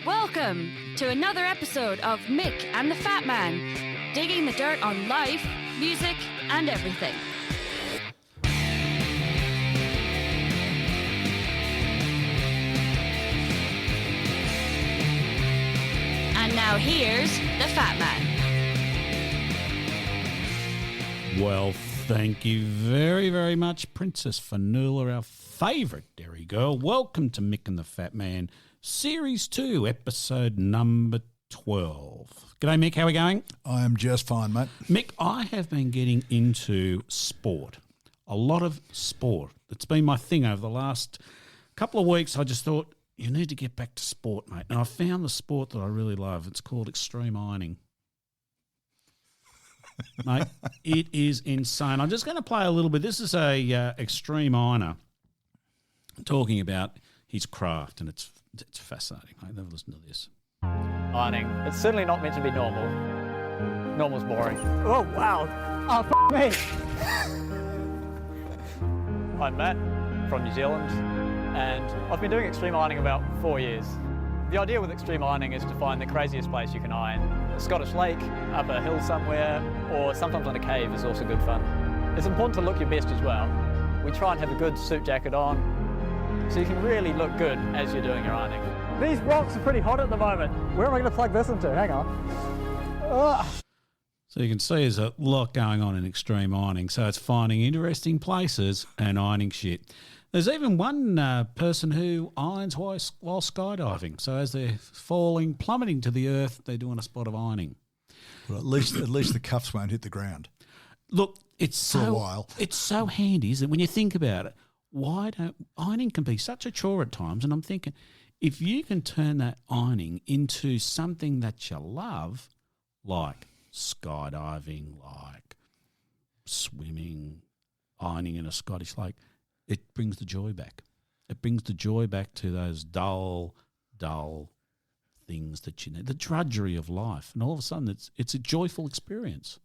Welcome to another episode of Mick and the Fat Man, digging the dirt on life, music, and everything. And now here's the Fat Man. Well, thank you very, very much, Princess Fanula, our favourite dairy girl. Welcome to Mick and the Fat Man, Series 2, episode number 12. G'day, Mick. How are we going? I am just fine, mate. Mick, I have been getting into sport, a lot of sport. It's been my thing over the last couple of weeks. I just thought, you need to get back to sport, mate. And I found the sport that I really love. It's called extreme ironing. Mate, it is insane. I'm just going to play a little bit. This is a extreme ironer talking about his craft, and it's fascinating. Mate, have a listen to this. Ironing. It's certainly not meant to be normal. Normal's boring. Oh, wow. Oh, me. I'm Matt from New Zealand, and I've been doing extreme ironing about 4 years. The idea with extreme ironing is to find the craziest place you can iron. A Scottish lake, up a hill somewhere, or sometimes on a cave is also good fun. It's important to look your best as well. We try and have a good suit jacket on, so you can really look good as you're doing your ironing. These rocks are pretty hot at the moment. Where am I going to plug this into? Hang on. Ugh. So you can see there's a lot going on in extreme ironing. So it's finding interesting places and ironing shit. There's even one person who irons while skydiving. So as they're falling, plummeting to the earth, they're doing a spot of ironing. Well, at least the cuffs won't hit the ground. Look, it's for a while. It's so handy, isn't it? When you think about it, ironing can be such a chore at times, and I'm thinking, if you can turn that ironing into something that you love, like skydiving, like swimming, ironing in a Scottish lake, it brings the joy back. It brings the joy back to those dull things that you need, the drudgery of life, and all of a sudden it's a joyful experience.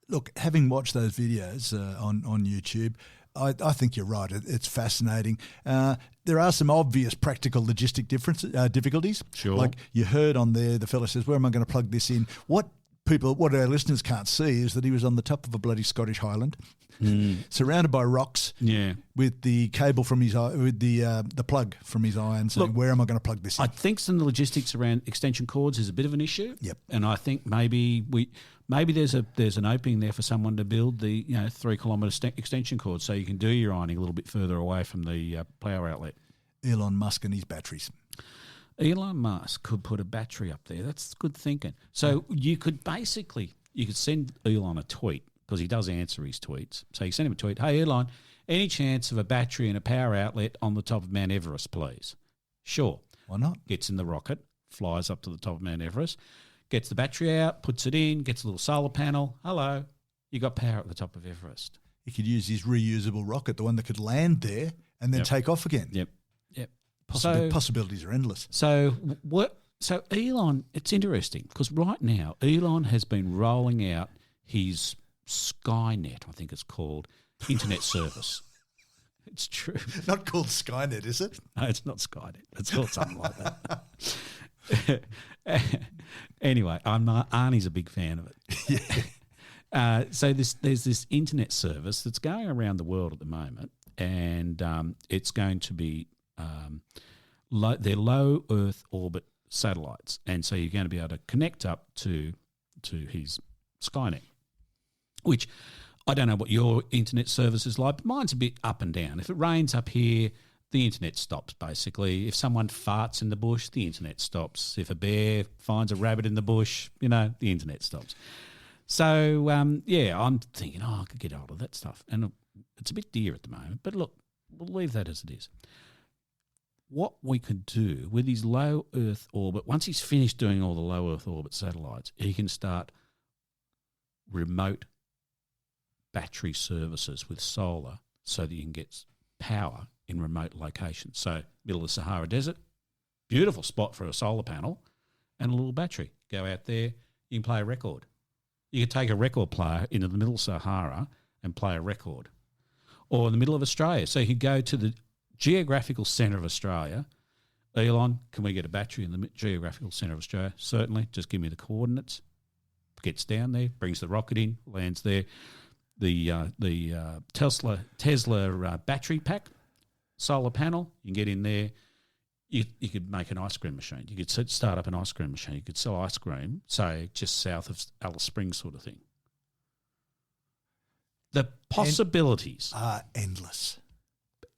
Look, having watched those videos on YouTube, I think you're right. It's fascinating. There are some obvious practical logistic difficulties. Sure. Like you heard on there, the fella says, where am I going to plug this in? What our listeners can't see is that he was on the top of a bloody Scottish highland, surrounded by rocks, with the cable from his with the plug from his iron saying, where am I going to plug this in? I think some of the logistics around extension cords is a bit of an issue. Yep. And I think maybe there's an opening there for someone to build the 3 kilometre extension cord so you can do your ironing a little bit further away from the power outlet. Elon Musk and his batteries. Elon Musk could put a battery up there. That's good thinking. So you could send Elon a tweet, because he does answer his tweets. So you send him a tweet, hey, Elon, any chance of a battery and a power outlet on the top of Mount Everest, please? Sure. Why not? Gets in the rocket, flies up to the top of Mount Everest, gets the battery out, puts it in, gets a little solar panel. Hello, you got power at the top of Everest. He could use his reusable rocket, the one that could land there and then take off again. Yep. Possibilities are endless. So Elon, it's interesting because right now Elon has been rolling out his Skynet, I think it's called, internet service. It's true. Not called Skynet, is it? No, it's not Skynet. It's called something like that. Anyway, Arnie's a big fan of it. Yeah. So there's this internet service that's going around the world at the moment, and it's going to be they're low Earth orbit satellites, and so you're going to be able to connect up to his Skynet, which I don't know what your internet service is like, but mine's a bit up and down. If it rains up here, the internet stops, basically. If someone farts in the bush, the internet stops. If a bear finds a rabbit in the bush, the internet stops. So, I'm thinking, I could get hold of that stuff. And it's a bit dear at the moment, but look, we'll leave that as it is. What we could do with his low Earth orbit, once he's finished doing all the low Earth orbit satellites, he can start remote battery services with solar so that you can get power in remote locations. So middle of the Sahara Desert, beautiful spot for a solar panel and a little battery. Go out there, you can play a record. You could take a record player into the middle of Sahara and play a record. Or in the middle of Australia. So you could go to the geographical centre of Australia Elon, can we get a battery in the geographical centre of Australia? Certainly. Just give me the coordinates. Gets down there, brings the rocket in, lands there. The Tesla battery pack, solar panel, you can get in there. You could make an ice cream machine. You could start up an ice cream machine. You could sell ice cream, say, just south of Alice Springs sort of thing. The possibilities are endless.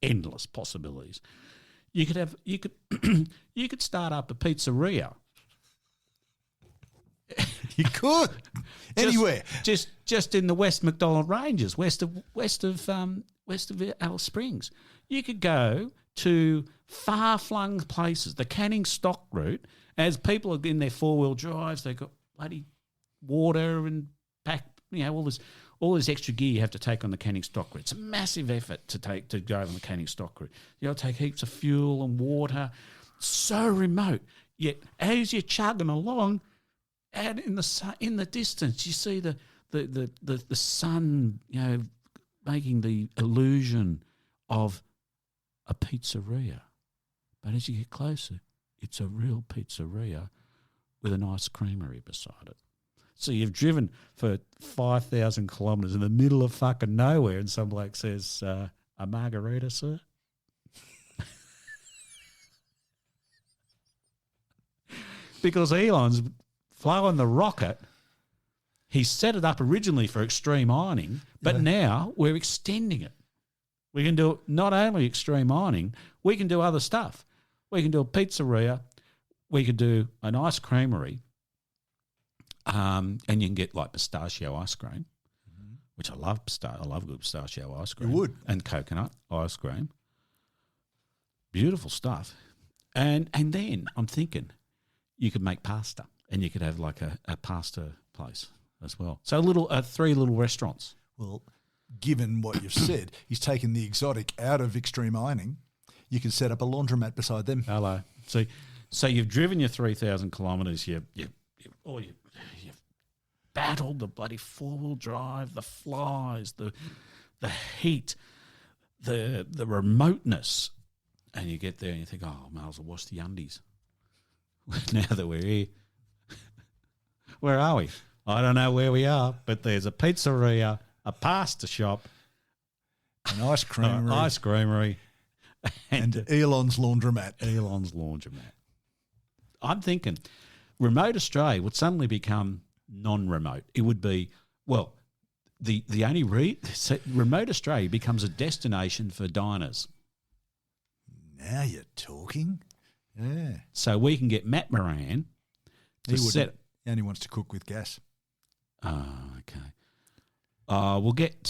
Endless possibilities. You could you could start up a pizzeria. You could anywhere, just in the West Macdonald Ranges, west of Alice Springs. You could go to far-flung places, the Canning Stock route. As people are in their four-wheel drives, they've got bloody water and all this extra gear you have to take on the Canning Stock route. It's a massive effort to go on the Canning Stock route. You got to take heaps of fuel and water. So remote. Yet as you're chugging along, and in the distance, you see the sun, making the illusion of a pizzeria. But as you get closer, it's a real pizzeria with an ice-creamery beside it. So you've driven for 5,000 kilometres in the middle of fucking nowhere, and some bloke says, "A margarita, sir?" Because Elon's flowing the rocket. He set it up originally for extreme ironing, but now we're extending it. We can do not only extreme ironing, we can do other stuff. We can do a pizzeria, we could do an ice creamery, and you can get like pistachio ice cream, which I love. I love good pistachio ice cream. You would. And coconut ice cream. Beautiful stuff. And then I'm thinking you could make pasta, and you could have like a pasta place as well. So 3 little restaurants. Well, given what you've said, he's taken the exotic out of extreme ironing. You can set up a laundromat beside them. Hello. So you've driven your 3,000 kilometres. You've battled the bloody four-wheel drive, the flies, the heat, the remoteness, and you get there and you think, oh, I might as well wash the undies. Now that we're here, where are we? I don't know where we are, but there's a pizzeria, a pasta shop, an ice creamery, and Elon's laundromat. I'm thinking remote Australia would suddenly become non-remote. It would be, well, the only remote Australia becomes a destination for diners. Now you're talking. Yeah. So we can get Matt Moran to set. He only wants to cook with gas. Oh, okay. We'll get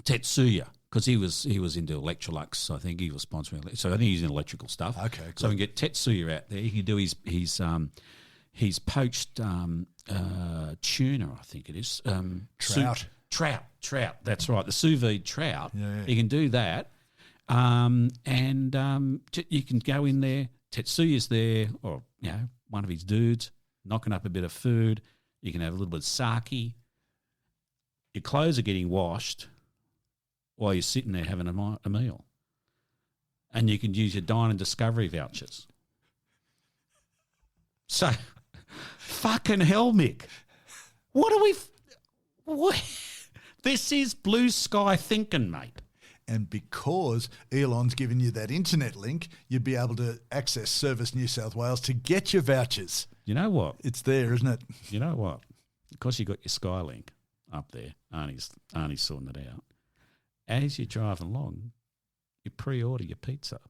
Tetsuya, because he was into Electrolux. I think he was sponsoring. So I think he's in electrical stuff. Okay, cool. So we can get Tetsuya out there. He can do his poached tuna, I think it is. Trout. That's right. The sous vide trout. Yeah. He can do that. And you can go in there. Tetsuya's there, or one of his dudes knocking up a bit of food. You can have a little bit of sake. Your clothes are getting washed while you're sitting there having a meal. And you can use your Dine and Discovery vouchers. So, fucking hell, Mick. This is blue sky thinking, mate. And because Elon's given you that internet link, you'd be able to access Service New South Wales to get your vouchers. You know what? It's there, isn't it? You know what? Because you got your Skylink up there, Arnie's sorting it out. As you're driving along, you pre-order your pizza.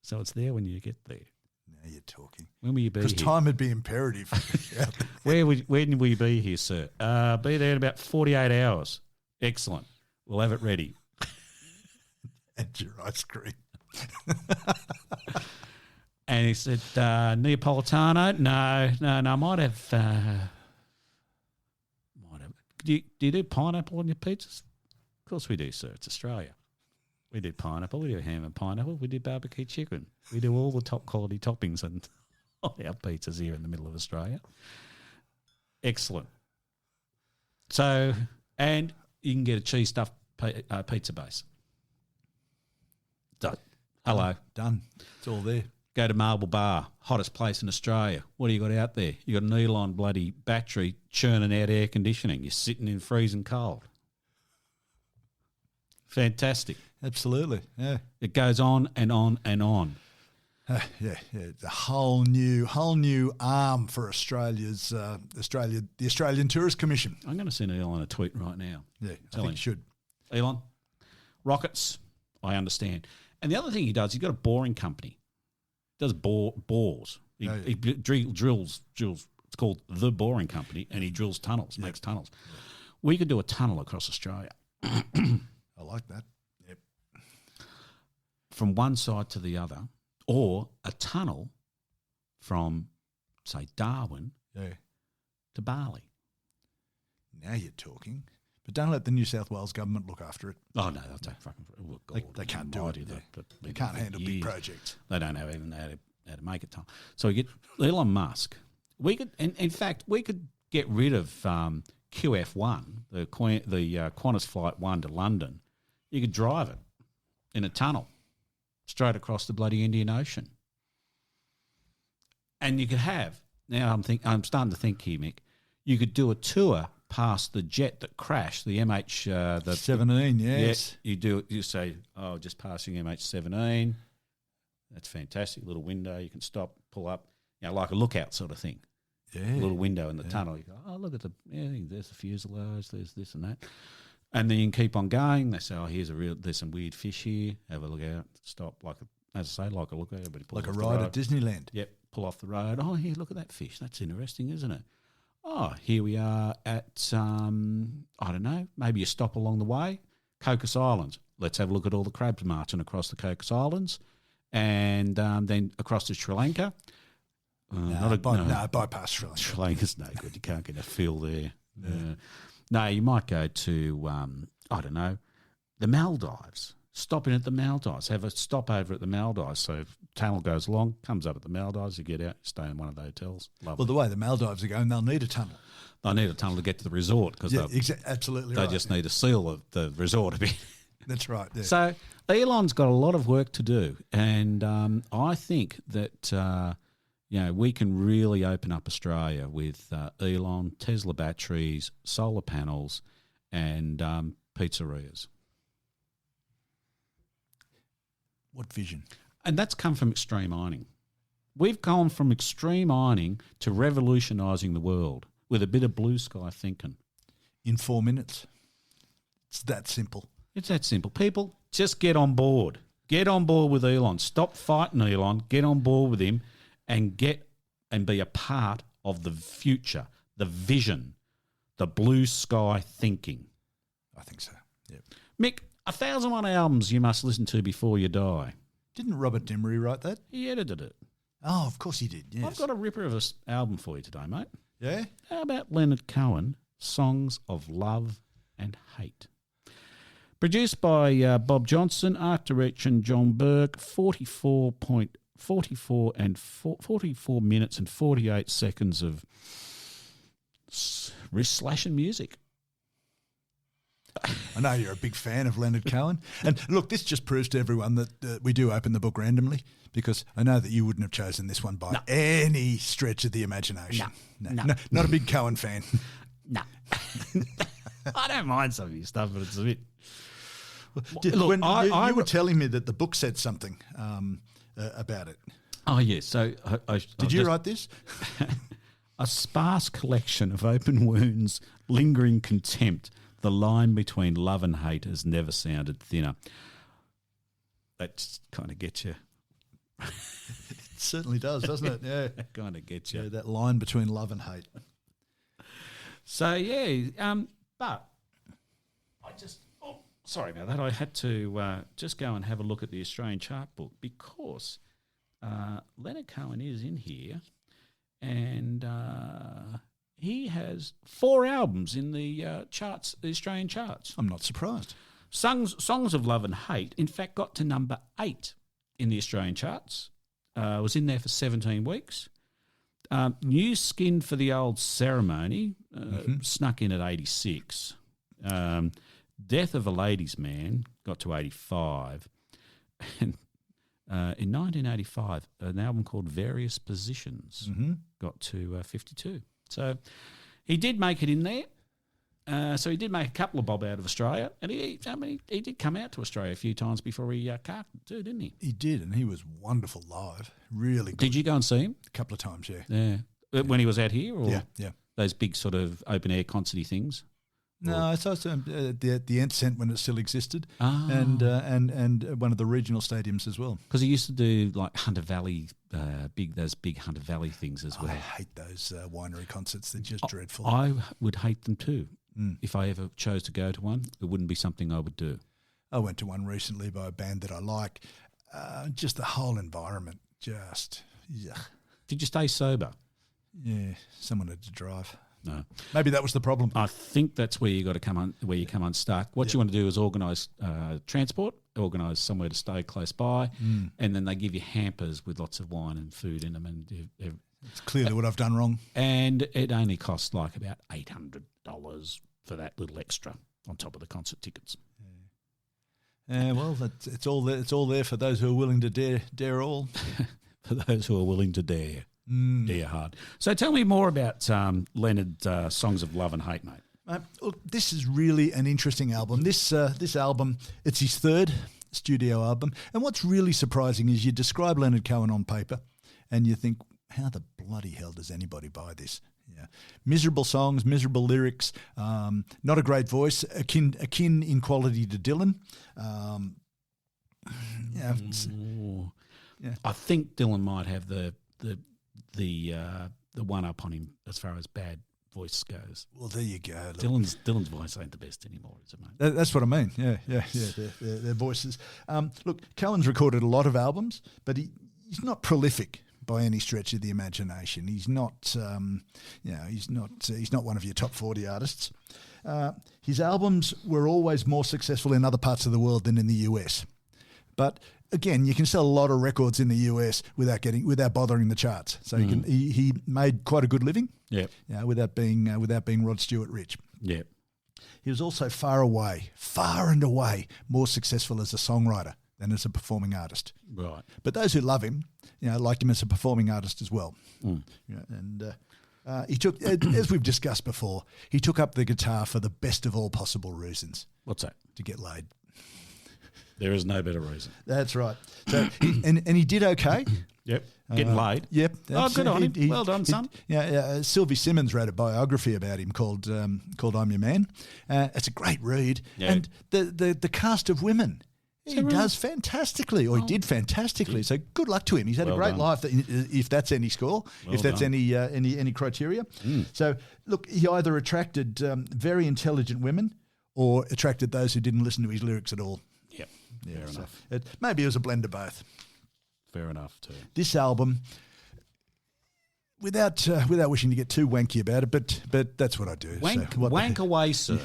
So it's there when you get there. Now you're talking. When will you be here? Because time would be imperative. When will you be here, sir? Be there in about 48 hours. Excellent. We'll have it ready. And your ice cream. And he said, Neapolitano? No, I might have. Do you do pineapple on your pizzas? Of course we do, sir. It's Australia. We do pineapple. We do ham and pineapple. We do barbecue chicken. We do all the top quality toppings on our pizzas here in the middle of Australia. Excellent. So, and you can get a cheese stuffed pizza base. Done. Hello. Done. It's all there. Go to Marble Bar, hottest place in Australia. What do you got out there? You got an Elon bloody battery churning out air conditioning. You're sitting in freezing cold. Fantastic. Absolutely, yeah. It goes on and on and on. Yeah, it's a whole new arm for Australia's the Australian Tourist Commission. I'm going to send Elon a tweet right now. Yeah, I think you should. Elon, rockets, I understand. And the other thing he does, he's got a boring company. He does bores. He drills. It's called The Boring Company, and he drills tunnels, makes tunnels. Yeah. We could do a tunnel across Australia. I like that. Yep. From one side to the other, or a tunnel from, say, Darwin to Bali. Now you're talking. But don't let the New South Wales government look after it. Oh, no, they'll take fucking... Oh, God, they can't do it. They can't handle big projects. They don't know even how to make a tunnel. So we get Elon Musk. We could, in fact, we could get rid of QF1, the Qantas Flight 1 to London. You could drive it in a tunnel straight across the bloody Indian Ocean. And you could have, now I'm starting to think here, Mick, you could do a tour past the jet that crashed, the MH17, yes. Yeah, you say, just passing MH17. That's fantastic. Little window, you can stop, pull up, like a lookout sort of thing. Yeah. A little window in the tunnel. You go, look at there's the fuselage, there's this and that. And then you can keep on going. They say, there's some weird fish here. Have a look out, stop, like a lookout. Like a ride at Disneyland. Yep, pull off the road. Oh, here, look at that fish. That's interesting, isn't it? Oh, here we are at, I don't know, maybe you stop along the way, Cocos Islands. Let's have a look at all the crabs marching across the Cocos Islands, and then across to Sri Lanka. Bypass Sri Lanka. Sri Lanka's no good. You can't get a feel there. Yeah. No, you might go to, I don't know, the Maldives. Stop in at the Maldives. Have a stopover at the Maldives. So if tunnel goes along, comes up at the Maldives, you get out, stay in one of the hotels. Lovely. Well, the way the Maldives are going, they'll need a tunnel. They'll need a tunnel to get to the resort because absolutely they just need to seal the resort a bit. That's right. Yeah. So Elon's got a lot of work to do, and I think that we can really open up Australia with Elon, Tesla batteries, solar panels, and pizzerias. What vision? And that's come from extreme ironing. We've gone from extreme ironing to revolutionising the world with a bit of blue sky thinking. In 4 minutes. It's that simple. It's that simple. People, just get on board. Get on board with Elon. Stop fighting Elon. Get on board with him and be a part of the future, the vision, the blue sky thinking. I think so, yep. Mick, 1,001 albums you must listen to before you die. Didn't Robert Dimery write that? He edited it. Oh, of course he did, yes. I've got a ripper of an album for you today, mate. Yeah? How about Leonard Cohen, Songs of Love and Hate? Produced by Bob Johnson, art direction John Burke, 44 minutes and 48 seconds of wrist slashing music. I know you're a big fan of Leonard Cohen. And look, this just proves to everyone that we do open the book randomly, because I know that you wouldn't have chosen this one by any stretch of the imagination. No, not a big Cohen fan. No. I don't mind some of your stuff, but it's a bit... Look, you were telling me that the book said something about it. Oh, yes. So Did you write this? A sparse collection of open wounds, lingering contempt. The line between love and hate has never sounded thinner. That just kind of gets you. It certainly does, doesn't it? Yeah. That kind of gets you. Yeah, that line between love and hate. So, but I just... Oh, sorry about that. I had to just go and have a look at the Australian chart book because Leonard Cohen is in here and... he has 4 albums in the charts, the Australian charts. I'm not surprised. Songs of Love and Hate, in fact, got to number 8 in the Australian charts. Was in there for 17 weeks. New Skin for the Old Ceremony snuck in at 86. Death of a Ladies' Man got to 85. And in 1985, an album called Various Positions got to 52. So he did make it in there. So he did make a couple of bob out of Australia, and he did come out to Australia a few times before he carted too, didn't he? He did, and he was wonderful live. Really good. Did you go and see him? A couple of times, yeah. Yeah. When he was out here? Or yeah. Those big sort of open-air concerty things? No, it's also the Ent Cent when it still existed, Oh. and one of the regional stadiums as well. Because he used to do like Hunter Valley, those big Hunter Valley things as well. I hate those winery concerts; they're just dreadful. I would hate them too. If I ever chose to go to one, it wouldn't be something I would do. I went to one recently by a band that I like. Just the whole environment, just yuck. Did you stay sober? Yeah, someone had to drive. No, maybe that was the problem. I think that's where you got to come on. Where you come unstuck. What you want to do is organise transport, organise somewhere to stay close by, and then they give you hampers with lots of wine and food in them. And it's clearly what I've done wrong. And it only costs like about $800 for that little extra on top of the concert tickets. Well, it's all there. It's all there for those who are willing to dare all. For those who are willing to dare. Dare hard. So tell me more about Leonard Songs of Love and Hate, mate. Look, this is really an interesting album. This album, it's his third studio album. And what's really surprising is you describe Leonard Cohen on paper and you think, how the bloody hell does anybody buy this? Yeah, miserable songs, miserable lyrics, not a great voice, akin in quality to Dylan. I think Dylan might have the one up on him as far as bad voice goes. Well, there you go. Dylan's voice ain't the best anymore, is it, mate? That's what I mean. Yeah. Their voices. Look, Cohen's recorded a lot of albums, but he's not prolific by any stretch of the imagination. He's not, he's not one of your top 40 artists. His albums were always more successful in other parts of the world than in the US. But again, you can sell a lot of records in the US without bothering the charts. So he made quite a good living. Yeah. Without being Rod Stewart rich. Yeah. He was also far and away more successful as a songwriter than as a performing artist. Right. But those who love him, liked him as a performing artist as well. He took, as we've discussed before, he took up the guitar for the best of all possible reasons. What's that? To get laid. There is no better reason. That's right. So he did okay. Yep. Getting laid. Yep. Oh, good on him. Well done, son. Sylvie Simmons wrote a biography about him called I'm Your Man. It's a great read. Yeah. And the cast of women, he does fantastically, or he did fantastically. So good luck to him. He's had a great life, if that's any score, if that's any criteria. So look, he either attracted very intelligent women or attracted those who didn't listen to his lyrics at all. Yep. Fair enough. Maybe it was a blend of both. Fair enough too. This album, without wishing to get too wanky about it, but that's what I do. Wank away, sir.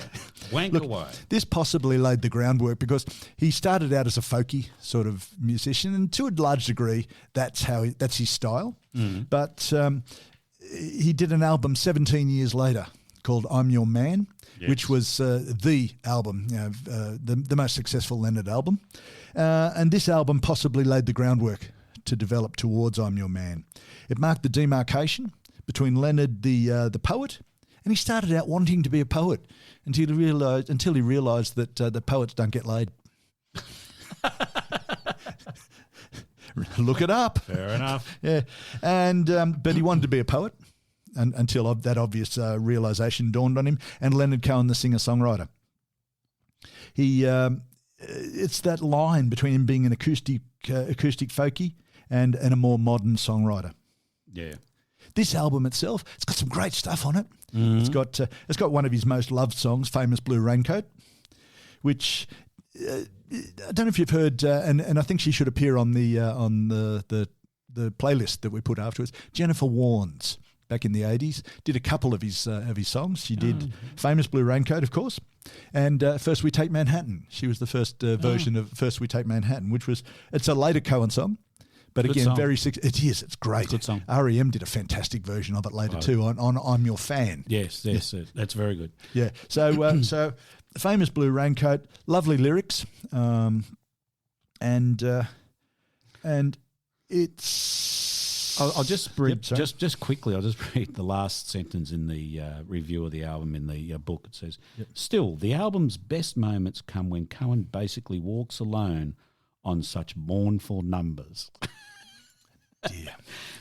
Wank away. This possibly laid the groundwork because he started out as a folky sort of musician, and to a large degree, that's his style. But he did an album 17 years later called I'm Your Man, which was the album, the most successful Leonard album. And this album possibly laid the groundwork to develop towards I'm Your Man. It marked the demarcation between Leonard, the poet, and he started out wanting to be a poet until he realised that the poets don't get laid. Look it up. Fair enough. Yeah, and but he wanted to be a poet until that obvious realisation dawned on him. And Leonard Cohen, the singer-songwriter, it's that line between him being an acoustic folky and a more modern songwriter. Yeah. This album itself, it's got some great stuff on it. It's got one of his most loved songs, "Famous Blue Raincoat," which I don't know if you've heard, and I think she should appear on the playlist that we put afterwards. Jennifer Warnes, back in the 80s, did a couple of his songs. She did "Famous Blue Raincoat," of course, and "First We Take Manhattan." She was the first version of "First We Take Manhattan," it's a later Cohen song. But good again, song. It's great. Good song. R.E.M. did a fantastic version of it later too on I'm Your Fan. Yes, that's very good. Yeah. So "Famous Blue Raincoat," lovely lyrics, and and it's. I'll just read Yep, just quickly. I'll just read the last sentence in the review of the album in the book. It says, "Still, the album's best moments come when Cohen basically walks alone on such mournful numbers Dear.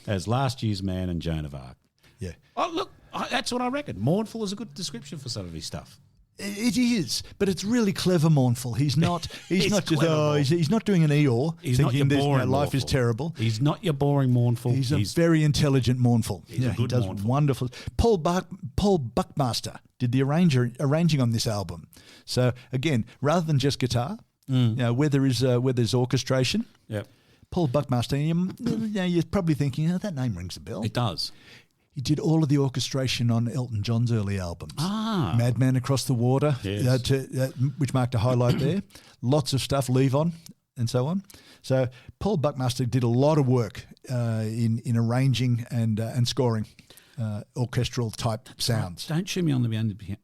as Last Year's Man and Joan of Arc." Yeah. Oh, look, that's what I reckon. Mournful is a good description for some of his stuff. It is, but it's really clever mournful. He's not. He's not just. clever He's not doing an Eeyore. He's not your thinking this, boring life is mournful. terrible. He's not your boring mournful. He's a very intelligent mournful. He's a he good does mournful. wonderful. Paul Buckmaster did the arranging on this album. So again, rather than just guitar, where there's orchestration, Yep. Paul Buckmaster. You're probably thinking, that name rings a bell. It does. He did all of the orchestration on Elton John's early albums. Ah. Madman Across the Water, Yes. which marked a highlight there. Lots of stuff, Leave On, and so on. So Paul Buckmaster did a lot of work in arranging and scoring orchestral type sounds. Don't shoot me on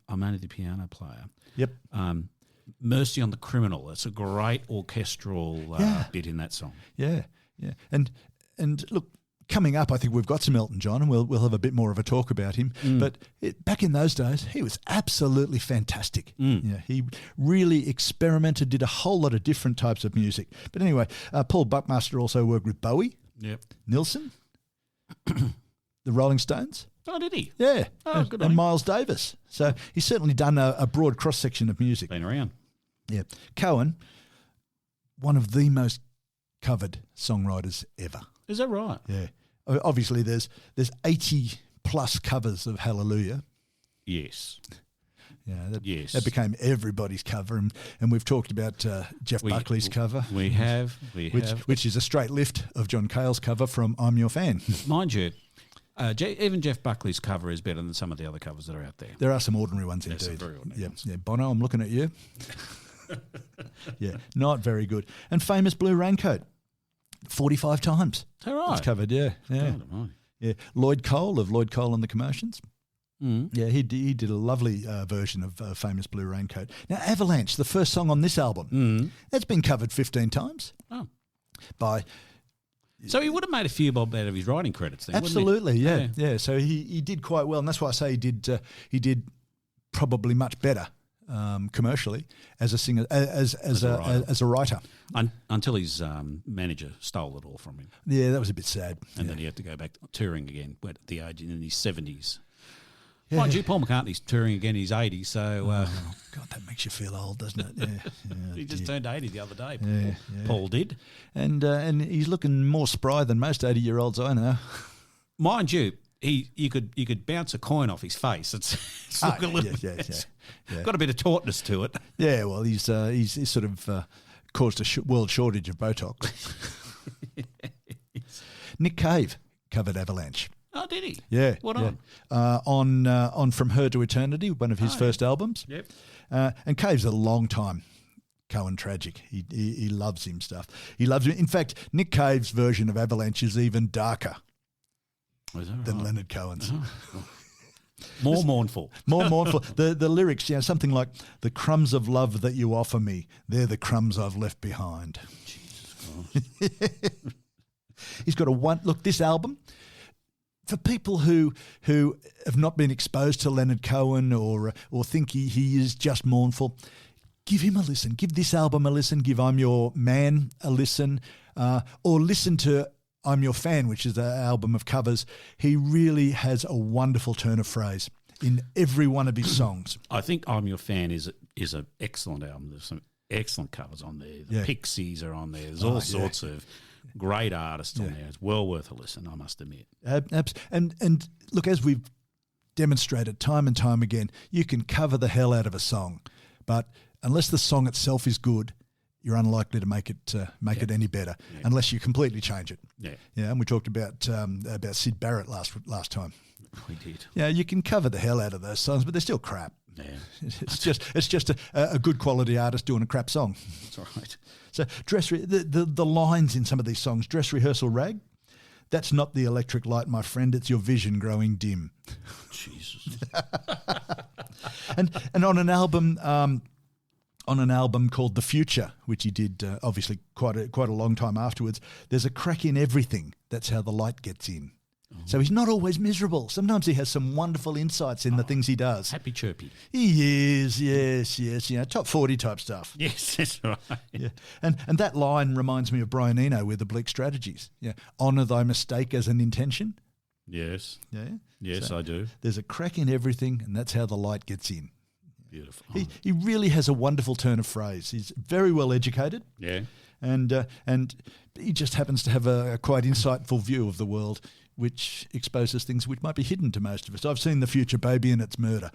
I'm only the piano player. Yep. Mercy on the Criminal. It's a great orchestral bit in that song. Yeah, yeah. And look, coming up, I think we've got some Elton John, and we'll have a bit more of a talk about him. But back in those days, he was absolutely fantastic. Yeah, he really experimented, did a whole lot of different types of music. But anyway, Paul Buckmaster also worked with Bowie, Yep. Nilsson, the Rolling Stones. Oh, did he? Yeah, Oh, good on and him. Miles Davis. So he's certainly done a broad cross section of music. Been around. Yeah, Cohen, one of the most covered songwriters ever. Is that right? Yeah. Obviously, there's 80 plus covers of Hallelujah. Yes. Yeah, Yes. that became everybody's cover, and we've talked about Jeff Buckley's cover, We have. which is a straight lift of John Cale's cover from "I'm Your Fan." Mind you, even Jeff Buckley's cover is better than some of the other covers that are out there. There are some ordinary ones There's some indeed. very ordinary Yeah, ones. yeah. Bono, I'm looking at you. Yeah, not very good. And Famous Blue Raincoat, 45 times. Is that right? It's covered. Yeah. God almighty. Yeah. Lloyd Cole of Lloyd Cole and the Commotions. Yeah, he did a lovely version of Famous Blue Raincoat. Now, Avalanche, the first song on this album, that's been covered 15 times Oh. by... So he would have made a few bob out of his writing credits then, Absolutely, wouldn't yeah. So he did quite well, and that's why I say he did probably much better commercially as a singer, as a writer. Until his manager stole it all from him. Yeah, that was a bit sad. And then he had to go back touring again at the age in his 70s. Yeah. Mind you, Paul McCartney's touring again in his 80s, so God, that makes you feel old, doesn't it? Yeah. he just turned 80 the other day. Yeah. Paul did. And he's looking more spry than most 80-year-olds I know. Mind you, you could bounce a coin off his face. It's look a little bit, got a bit of tautness to it. Yeah, well, he's sort of caused a world shortage of Botox. Nick Cave covered Avalanche. Oh, did he? Yeah. What on From Her to Eternity, one of his first albums. Yep. And Cave's a long time Cohen tragic. He loves him stuff. He loves him. In fact, Nick Cave's version of Avalanche is even darker than Leonard Cohen's. Oh. More mournful. More mournful. The lyrics, something like, "The crumbs of love that you offer me, they're the crumbs I've left behind." Jesus Christ. He's got look, this album, for people who have not been exposed to Leonard Cohen or think he is just mournful, give him a listen. Give this album a listen. Give I'm Your Man a listen. Or listen to I'm Your Fan, which is an album of covers. He really has a wonderful turn of phrase in every one of his songs. I think I'm Your Fan is an excellent album. There's some excellent covers on there. The Pixies are on there. There's all sorts of great artists on there. It's well worth a listen, I must admit. And look, as we've demonstrated time and time again, you can cover the hell out of a song, but unless the song itself is good, you're unlikely to make it any better unless you completely change it. Yeah. And we talked about Syd Barrett last time. We did. Yeah, you can cover the hell out of those songs, but they're still crap. Yeah. It's just a good quality artist doing a crap song. That's right. So the lines in some of these songs, dress rehearsal rag, that's not the electric light, my friend, it's your vision growing dim. Jesus. And on an album on an album called The Future, which he did obviously quite a long time afterwards. There's a crack in everything. That's how the light gets in. So he's not always miserable. Sometimes he has some wonderful insights in the things he does. Happy chirpy. He is, yes. Top 40 type stuff. Yes, that's right. Yeah, and that line reminds me of Brian Eno with Oblique Strategies. Yeah, honour thy mistake as an intention. Yes. Yeah. Yes, so I do. There's a crack in everything, and that's how the light gets in. Beautiful. He really has a wonderful turn of phrase. He's very well educated. Yeah. And he just happens to have a quite insightful view of the world, which exposes things which might be hidden to most of us. I've seen The Future, baby, and it's murder.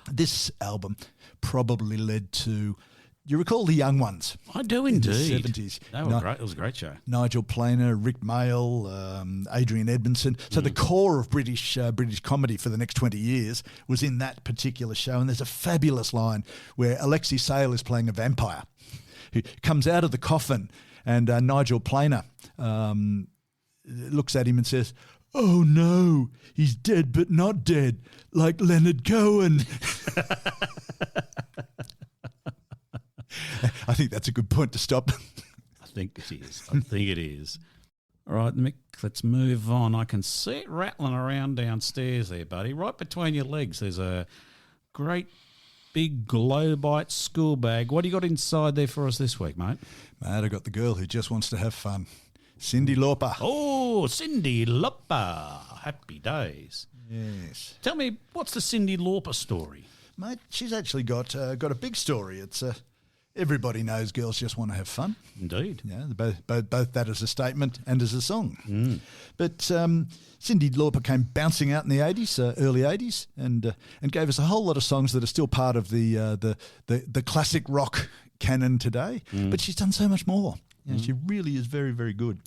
This album probably led to, you recall The Young Ones? I do indeed. In the 70s. They were great. It was a great show. Nigel Planer, Rick Mayall, Adrian Edmondson. So the core of British comedy for the next 20 years was in that particular show. And there's a fabulous line where Alexei Sayle is playing a vampire who comes out of the coffin, and Nigel Planer looks at him and says, "Oh no, he's dead but not dead, like Leonard Cohen." I think that's a good point to stop. I think it is. All right, Mick, let's move on. I can see it rattling around downstairs there, buddy. Right between your legs, there's a great big Globite school bag. What do you got inside there for us this week, mate? Mate, I got the girl who just wants to have fun. Cyndi Lauper. Oh, Cyndi Lauper. Happy days. Yes. Tell me, what's the Cyndi Lauper story? Mate, she's actually got a big story. It's everybody knows girls just want to have fun. Indeed. Yeah, both that as a statement and as a song. But Cyndi Lauper came bouncing out in the 80s, early 80s, and gave us a whole lot of songs that are still part of the classic rock canon today. But she's done so much more. Yeah, she really is very, very good.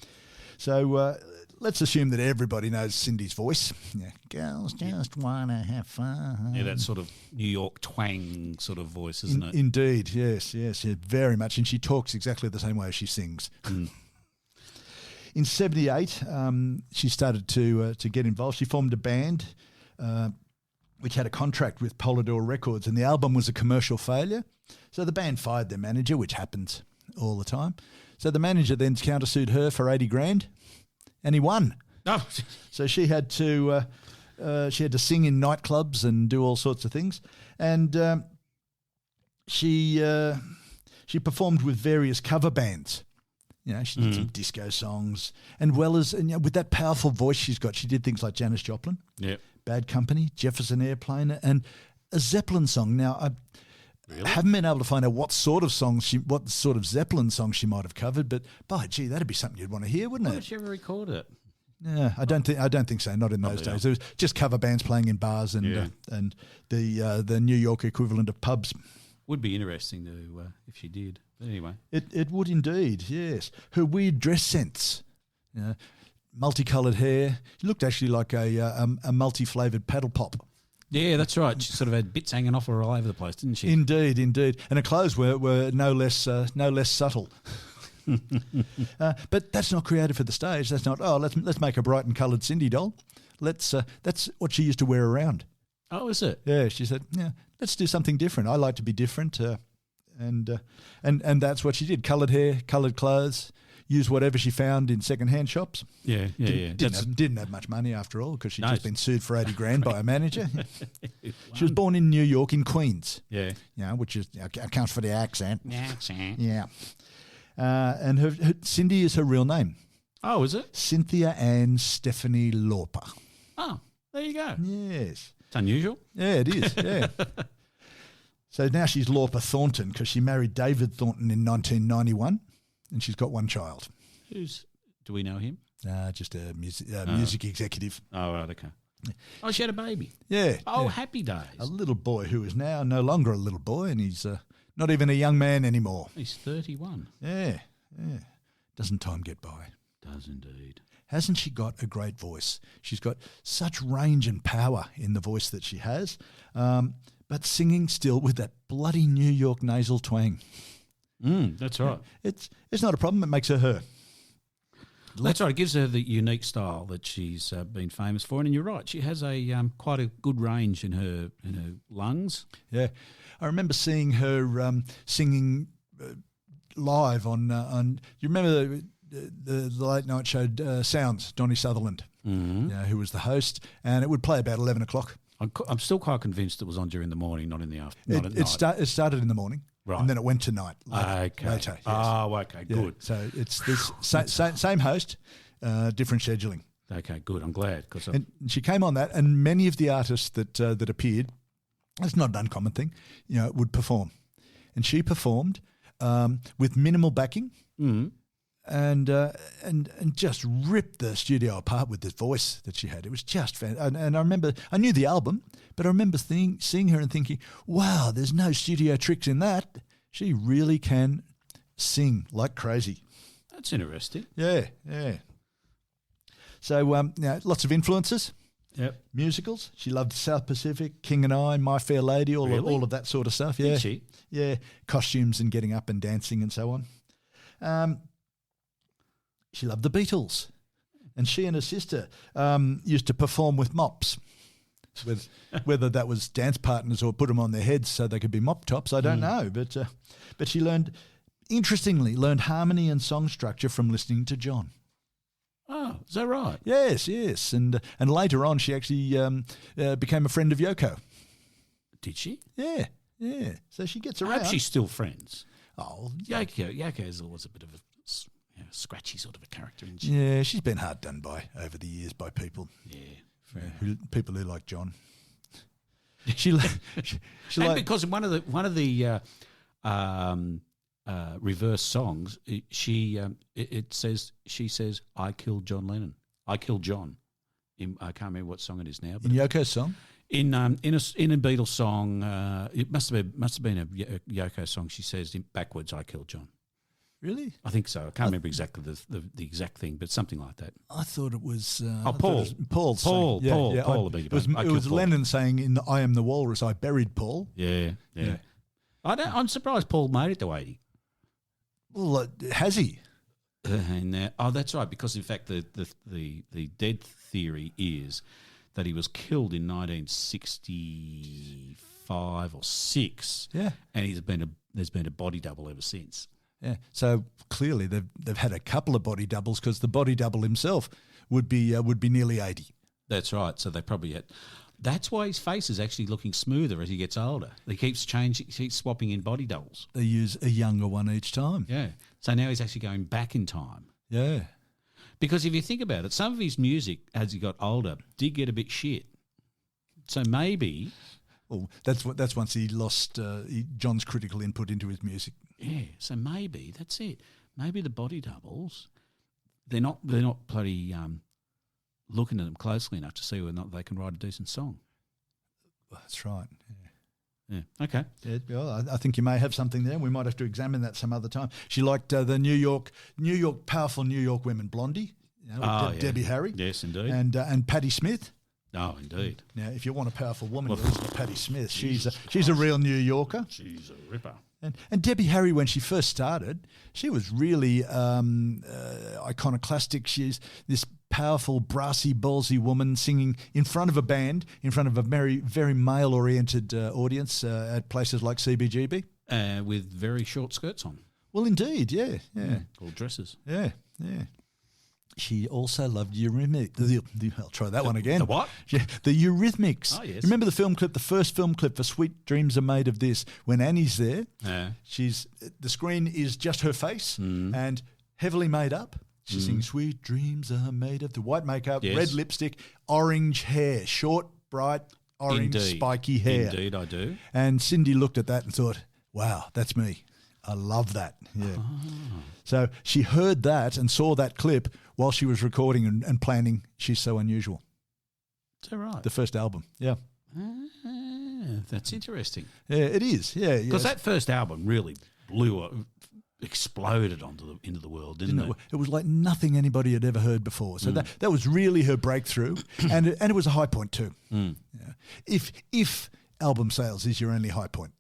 So let's assume that everybody knows Cindy's voice. Yeah, girls just want to have fun. Yeah, that sort of New York twang sort of voice, isn't it? Indeed, yes, very much. And she talks exactly the same way as she sings. In 78, she started to get involved. She formed a band which had a contract with Polydor Records, and the album was a commercial failure. So the band fired their manager, which happens all the time. So the manager then countersued her for 80 grand, and he won. Oh. So she had to sing in nightclubs and do all sorts of things, and she performed with various cover bands. You know, she did some disco songs, and with that powerful voice she's got, she did things like Janis Joplin, Bad Company, Jefferson Airplane, and a Zeppelin song. Now, I haven't been able to find out what sort of Zeppelin song she might have covered, but by gee, that'd be something you'd want to hear, wouldn't it? Why did she ever record it? Yeah, I don't think so. Not in those days. It was just cover bands playing in bars and the New York equivalent of pubs. Would be interesting to if she did. But anyway, it would indeed. Yes, her weird dress sense, multicoloured hair. She looked actually like a multi-flavoured paddle pop. Yeah, that's right. She sort of had bits hanging off her all over the place, didn't she? Indeed. And her clothes were no less subtle. But that's not creative for the stage. That's not. Oh, let's make a bright and coloured Cyndi doll. That's what she used to wear around. Oh, is it? Yeah, she said. Yeah, let's do something different. I like to be different, and that's what she did. Coloured hair, coloured clothes. Use whatever she found in second-hand shops. Yeah. Didn't have much money after all because she'd just been sued for 80 grand by a manager. She was born in New York, in Queens. Yeah. Which accounts for the accent. Yeah. And her Cyndi is her real name. Oh, is it? Cynthia Ann Stephanie Lauper. Oh, there you go. Yes. It's unusual. Yeah, it is. Yeah. So now she's Lauper Thornton because she married David Thornton in 1991. And she's got one child. Do we know him? Just a music executive. Oh, right, okay. Oh, she had a baby. Yeah. Oh, yeah. Happy days. A little boy who is now no longer a little boy, and he's not even a young man anymore. He's 31. Yeah. Doesn't time get by? Does indeed. Hasn't she got a great voice? She's got such range and power in the voice that she has, but singing still with that bloody New York nasal twang. That's right. It's not a problem. It makes her. That's right. It gives her the unique style that she's been famous for. And you're right, she has a quite a good range in her lungs. Yeah, I remember seeing her singing live on. You remember the late night show Sounds? Donny Sutherland, who was the host, and it would play about 11 o'clock. I'm still quite convinced it was on during the morning, not in the afternoon. It started in the morning. Right. And then it went to night later. Yes. Oh, okay, good. Yeah. So it's this same host, different scheduling. Okay, good. I'm glad. And she came on that, and many of the artists that appeared, it's not an uncommon thing, would perform. And she performed with minimal backing and just ripped the studio apart with this voice that she had. It was just fantastic. And I remember, I knew the album, but I remember seeing her and thinking, wow, there's no studio tricks in that. She really can sing like crazy. That's interesting. Yeah. So, lots of influences. Yep. Musicals. She loved South Pacific, King and I, My Fair Lady, all of that sort of stuff. Yeah. Did she? Yeah. Costumes and getting up and dancing and so on. She loved the Beatles. And she and her sister used to perform with mops. Whether that was dance partners or put them on their heads so they could be mop tops, I don't know. But she learned harmony and song structure from listening to John. Oh, is that right? Yes. And later on, she actually became a friend of Yoko. Did she? Yeah. So she gets around. Perhaps she's still friends. Oh, Yoko is always a bit of a scratchy sort of a character, isn't she? Yeah, she's been hard done by over the years by people. Yeah, people who like John. Because one of the reverse songs, she says, "I killed John Lennon. I killed John." I can't remember what song it is now. But in Yoko's song, in a Beatles song, it must have been a Yoko song. She says backwards, "I killed John." Really? I think so. I can't remember exactly the exact thing, but something like that. I thought it was Paul. Paul. It was Lennon saying in the "I Am the Walrus," I buried Paul. Yeah. I'm surprised Paul made it to 80. Well, has he? That's right. Because in fact, the dead theory is that he was killed in 1965 or 6. Yeah, and there's been a body double ever since. Yeah, so clearly they've had a couple of body doubles because the body double himself would be nearly 80. That's right. So they probably had. That's why his face is actually looking smoother as he gets older. He keeps swapping in body doubles. They use a younger one each time. Yeah. So now he's actually going back in time. Yeah. Because if you think about it, some of his music as he got older did get a bit shit. So maybe. Well, that's once he lost John's critical input into his music. Yeah, so maybe that's it. Maybe the body doubles, they're not bloody looking at them closely enough to see whether or not they can write a decent song. That's right. Yeah. Okay. Yeah, well, I think you may have something there. We might have to examine that some other time. She liked the New York powerful New York women, Blondie, Debbie Harry. Yes, indeed. And Patti Smith. Oh, indeed. Now, if you want a powerful woman, you listen to Patti Smith. She's a real New Yorker. She's a ripper. And Debbie Harry, when she first started, she was really iconoclastic. She's this powerful, brassy, ballsy woman singing in front of a band, in front of a very, very male-oriented audience at places like CBGB. With very short skirts on. Well, indeed, yeah. Or dresses. Yeah. She also loved Eurythmics. I'll try that one again. The what? Yeah, the Eurythmics. Oh, yes. Remember the film clip, the first film clip for Sweet Dreams Are Made of This, when Annie's there, the screen is just her face and heavily made up. She sings Sweet Dreams Are Made of the white makeup, red lipstick, orange hair, short, bright, orange, spiky hair. Indeed, I do. And Cyndi looked at that and thought, wow, that's me. I love that. Yeah. Oh. So she heard that and saw that clip while she was recording and planning She's So Unusual. Is that right? The first album. Yeah. That's interesting. Yeah, it is. Yeah. Because that first album really exploded into the world, didn't it? It was like nothing anybody had ever heard before. So that was really her breakthrough. and it was a high point too. Yeah. If album sales is your only high point.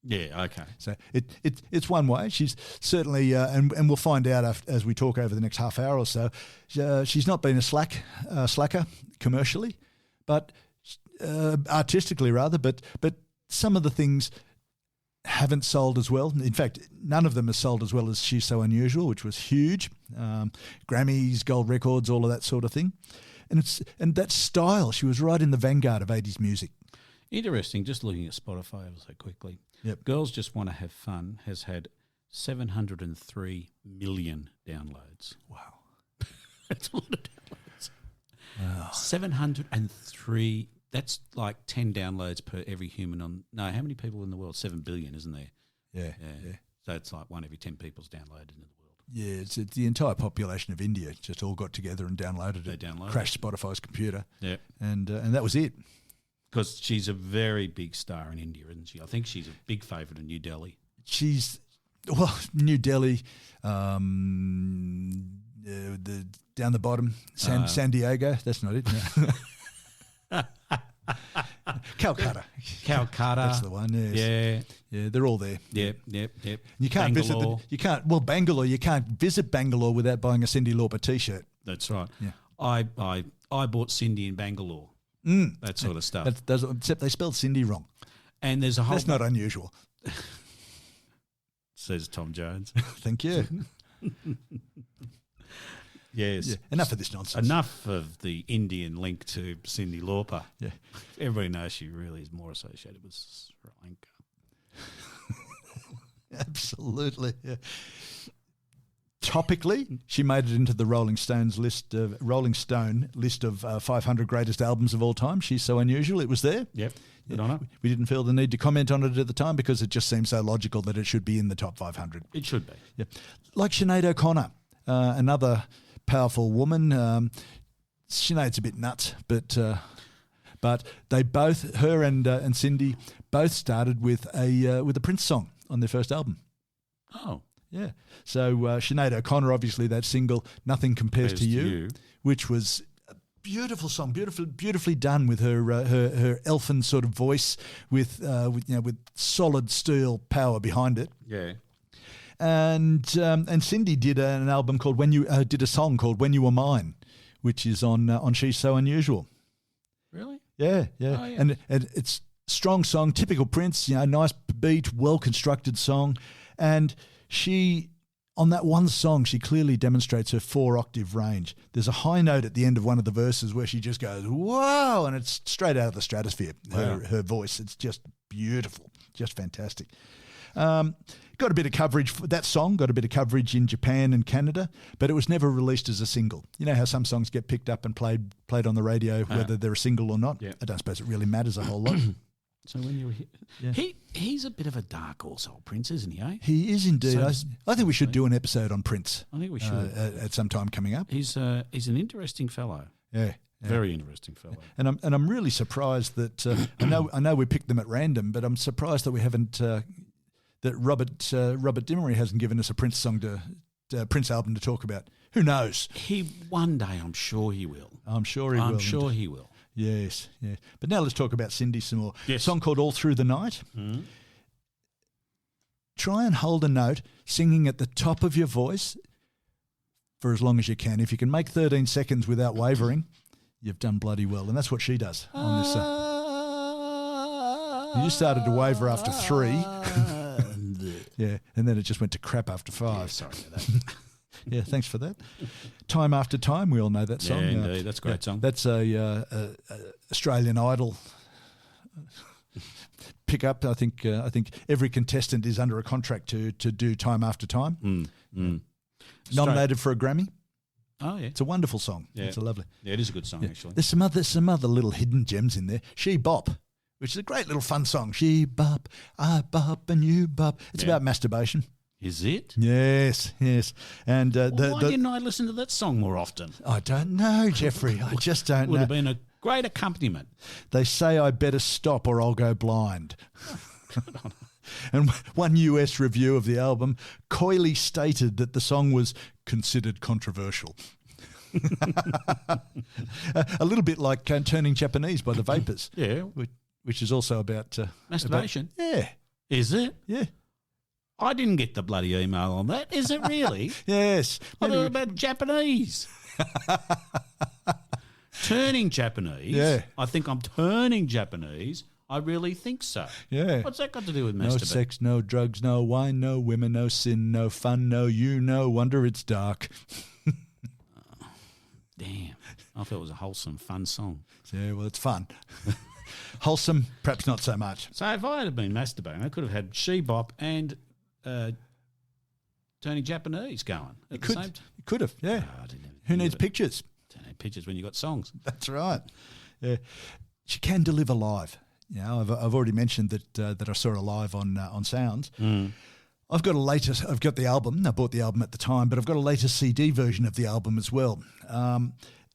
Yeah, okay. So it's one way. She's certainly, and we'll find out as we talk over the next half hour or so, she's not been a slacker commercially, but artistically rather, but some of the things haven't sold as well. In fact, none of them has sold as well as She's So Unusual, which was huge. Grammys, gold records, all of that sort of thing. And that style, she was right in the vanguard of 80s music. Interesting, just looking at Spotify ever so quickly. Yep. Girls Just Want to Have Fun has had 703 million downloads. Wow. That's a lot of downloads. Wow. 703, that's like 10 downloads per every human on... No, how many people in the world? 7 billion, isn't there? Yeah. So it's like 1 every 10 people's downloaded in the world. Yeah, it's the entire population of India just all got together and downloaded it. Crashed Spotify's computer. Yeah. And that was it. Because she's a very big star in India, isn't she? I think she's a big favourite in New Delhi. New Delhi, down the bottom, San Diego. That's not it. No. Calcutta. That's the one. Yes. Yeah. They're all there. Yep. You can't Bangalore. Bangalore. You can't visit Bangalore without buying a Cyndi Lauper T-shirt. That's right. Yeah. I bought Cyndi in Bangalore. That sort of stuff. Except they spelled Cindy wrong. And there's a whole... That's not unusual. Says Tom Jones. Thank you. Yes. Yeah, enough of this nonsense. Enough of the Indian link to Cyndi Lauper. Yeah. Everybody knows she really is more associated with Sri Lanka. Absolutely. Yeah. Topically, she made it into the Rolling Stone list of 500 greatest albums of all time. She's So Unusual. It was there. Yep. Good on her. We didn't feel the need to comment on it at the time because it just seemed so logical that it should be in the top 500. It should be. Yeah. Like Sinead O'Connor, another powerful woman. Sinead's a bit nuts, but they both, her and Cyndi, both started with a Prince song on their first album. Oh. Yeah. So Sinead O'Connor, obviously that single, Nothing Compares to You, which was a beautiful song, beautifully done with her elfin sort of voice with solid steel power behind it. Yeah. And Cyndi did a song called When You Were Mine, which is on She's So Unusual. Really? Yeah. Oh, yeah. And it's strong song, typical Prince, nice beat, well-constructed song. And she, on that one song, she clearly demonstrates her 4-octave range. There's a high note at the end of one of the verses where she just goes, whoa, and it's straight out of the stratosphere, her voice. It's just beautiful, just fantastic. Got a bit of coverage, that song got a bit of coverage in Japan and Canada, but it was never released as a single. You know how some songs get picked up and played on the radio, whether they're a single or not? Yeah. I don't suppose it really matters a whole lot. So when you were he's a bit of a dark horse, old Prince, isn't he? Eh? He is indeed. So, I think we should do an episode on Prince. I think we should at some time coming up. He's an interesting fellow. Yeah. Very interesting fellow. And I'm really surprised that I know we picked them at random, but I'm surprised that we haven't that Robert Dimery hasn't given us a Prince song Prince album to talk about. Who knows? One day, I'm sure he will. I'm sure he will. Yes, yeah. But now let's talk about Cyndi some more. Yes. A song called All Through the Night. Mm-hmm. Try and hold a note, singing at the top of your voice for as long as you can. If you can make 13 seconds without wavering, you've done bloody well. And that's what she does on this song. You started to waver after 3. Yeah, and then it just went to crap after 5. Yeah, sorry about that. Yeah, thanks for that. Time After Time, we all know that song. Yeah, indeed, that's a great song. That's a Australian Idol pickup. I think every contestant is under a contract to do Time After Time. Nominated for a Grammy. Oh yeah, it's a wonderful song. Yeah. It's a lovely. Yeah, it is a good song actually. There's some other little hidden gems in there. She Bop, which is a great little fun song. She bop, I bop, and you bop. It's about masturbation. Is it? Yes. And why didn't I listen to that song more often? I don't know, Jeffrey. I just don't know. Would have been a great accompaniment. They say I better stop or I'll go blind. And one US review of the album coyly stated that the song was considered controversial. A little bit like Turning Japanese by the Vapors. Yeah. Which is also about... masturbation. Yeah. Is it? Yeah. I didn't get the bloody email on that. Is it really? Yes. I thought it was about Japanese. Turning Japanese. Yeah. I think I'm turning Japanese. I really think so. Yeah. What's that got to do with No masturbation? sex, no drugs, no wine, no women, no sin, no fun, no you, no wonder it's dark. Damn. I thought it was a wholesome, fun song. Yeah, well, it's fun. Wholesome, perhaps not so much. So if I had been masturbating, I could have had She-Bop and turning Japanese going at the same time. You could have, yeah. Oh, I didn't even Who think needs of it. pictures? Don't need pictures when you got songs. That's right. Yeah. She can deliver live. You know, I've already mentioned that I saw her live on Sounds. Mm. I've got the album. I bought the album at the time, but I've got a later CD version of the album as well,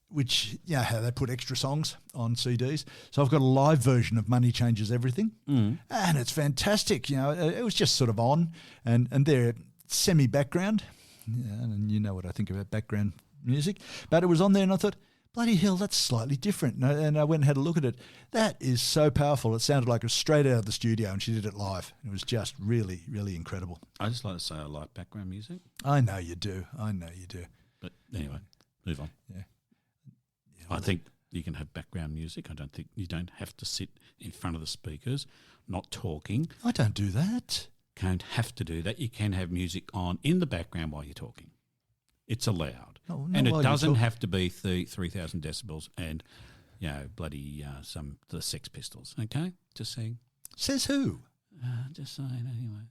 which, how they put extra songs on CDs. So I've got a live version of Money Changes Everything, and it's fantastic. You know, it was just sort of on, and they're semi-background, and you know what I think about background music, but it was on there, and I thought, bloody hell, that's slightly different. And I went and had a look at it. That is so powerful. It sounded like it was straight out of the studio, and she did it live. It was just really, really incredible. I just like to say I like background music. I know you do. But anyway, move on. Yeah. I think you can have background music. I don't think you don't have to sit in front of the speakers, not talking. I don't do that. Don't have to do that. You can have music on in the background while you're talking. It's allowed. No, and while it you're doesn't talking. have to be 3,000 decibels and, bloody the Sex Pistols, okay? Just saying. Says who? Just saying anyway.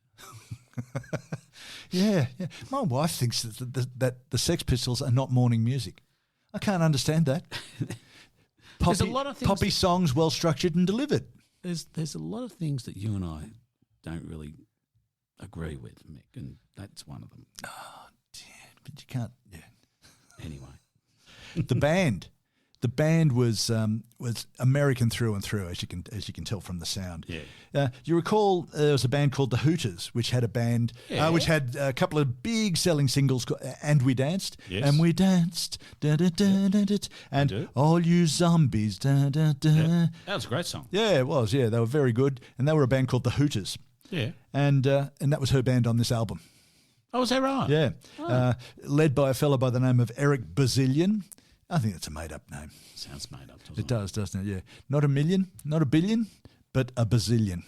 Yeah. My wife thinks that the Sex Pistols are not morning music. I can't understand that. There's a lot of things poppy songs, well structured and delivered. There's a lot of things that you and I don't really agree with, Mick, and that's one of them. Oh, dear. But you can't. Yeah. Anyway. The band was American through and through, as you can tell from the sound. Yeah. You recall there was a band called the Hooters, which had which had a couple of big selling singles, and We Danced, yes. and we danced, da, da, da, da, da, and all you zombies, da, da, da. Yeah. That was a great song. Yeah, it was. Yeah, they were very good, and they were a band called the Hooters. Yeah. And that was her band on this album. Oh, was that right? Yeah. Oh. Led by a fellow by the name of Eric Bazillion. I think that's a made-up name. Sounds made up, doesn't it? It does, doesn't it? Yeah. Not a million, not a billion, but a bazillion.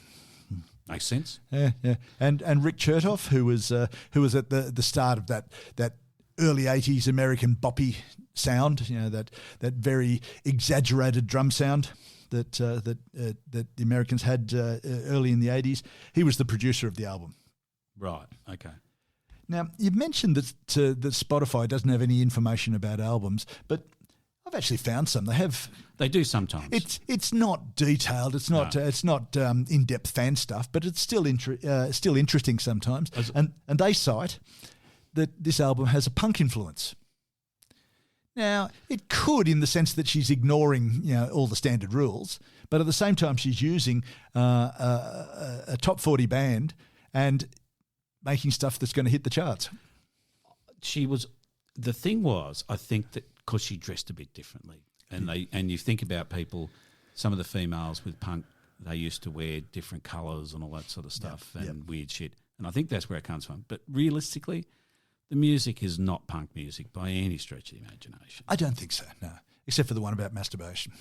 Makes sense. Yeah. And Rick Chertoff, who was at the start of that early 80s American boppy sound, that very exaggerated drum sound that the Americans had early in the 80s. He was the producer of the album. Right. Okay. Now, you've mentioned that Spotify doesn't have any information about albums, but I've actually found some. They do sometimes. It's not detailed. It's not in-depth fan stuff, but it's still interesting sometimes. And they cite that this album has a punk influence. Now, it could, in the sense that she's ignoring all the standard rules, but at the same time she's using a top 40 band and making stuff that's going to hit the charts. The thing was, I think that because she dressed a bit differently, and you think about people, some of the females with punk, they used to wear different colours and all that sort of stuff and weird shit, and I think that's where it comes from. But realistically, the music is not punk music by any stretch of the imagination. I don't think so, no, except for the one about masturbation.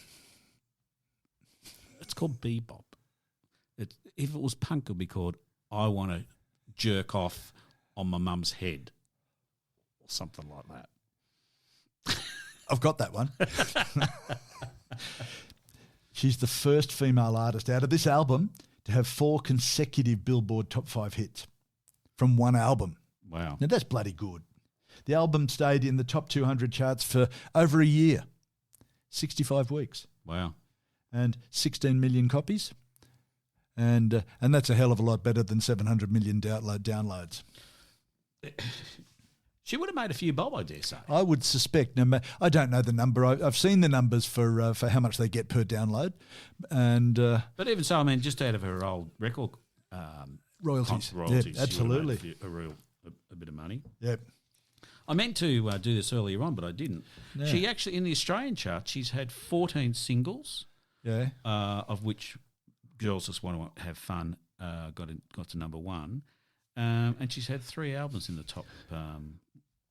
It's called bebop. If it was punk, it would be called I Want to Jerk Off on My Mum's Head or something like that. I've got that one. She's the first female artist out of this album to have 4 consecutive Billboard top 5 hits from one album. Wow. Now, that's bloody good. The album stayed in the top 200 charts for over a year, 65 weeks. Wow. And 16 million copies. And that's a hell of a lot better than 700 million downloads. She would have made a few bob, I dare say. I would suspect. I don't know the number. I've seen the numbers for how much they get per download, and but even so, I mean, just out of her old record royalties, royalties, yep, absolutely, she would have made a bit of money. Yep. I meant to do this earlier on, but I didn't. Yeah. She actually, in the Australian chart, she's had 14 singles, yeah, of which Girls Just Want to Have Fun got to number one, and she's had 3 albums in the top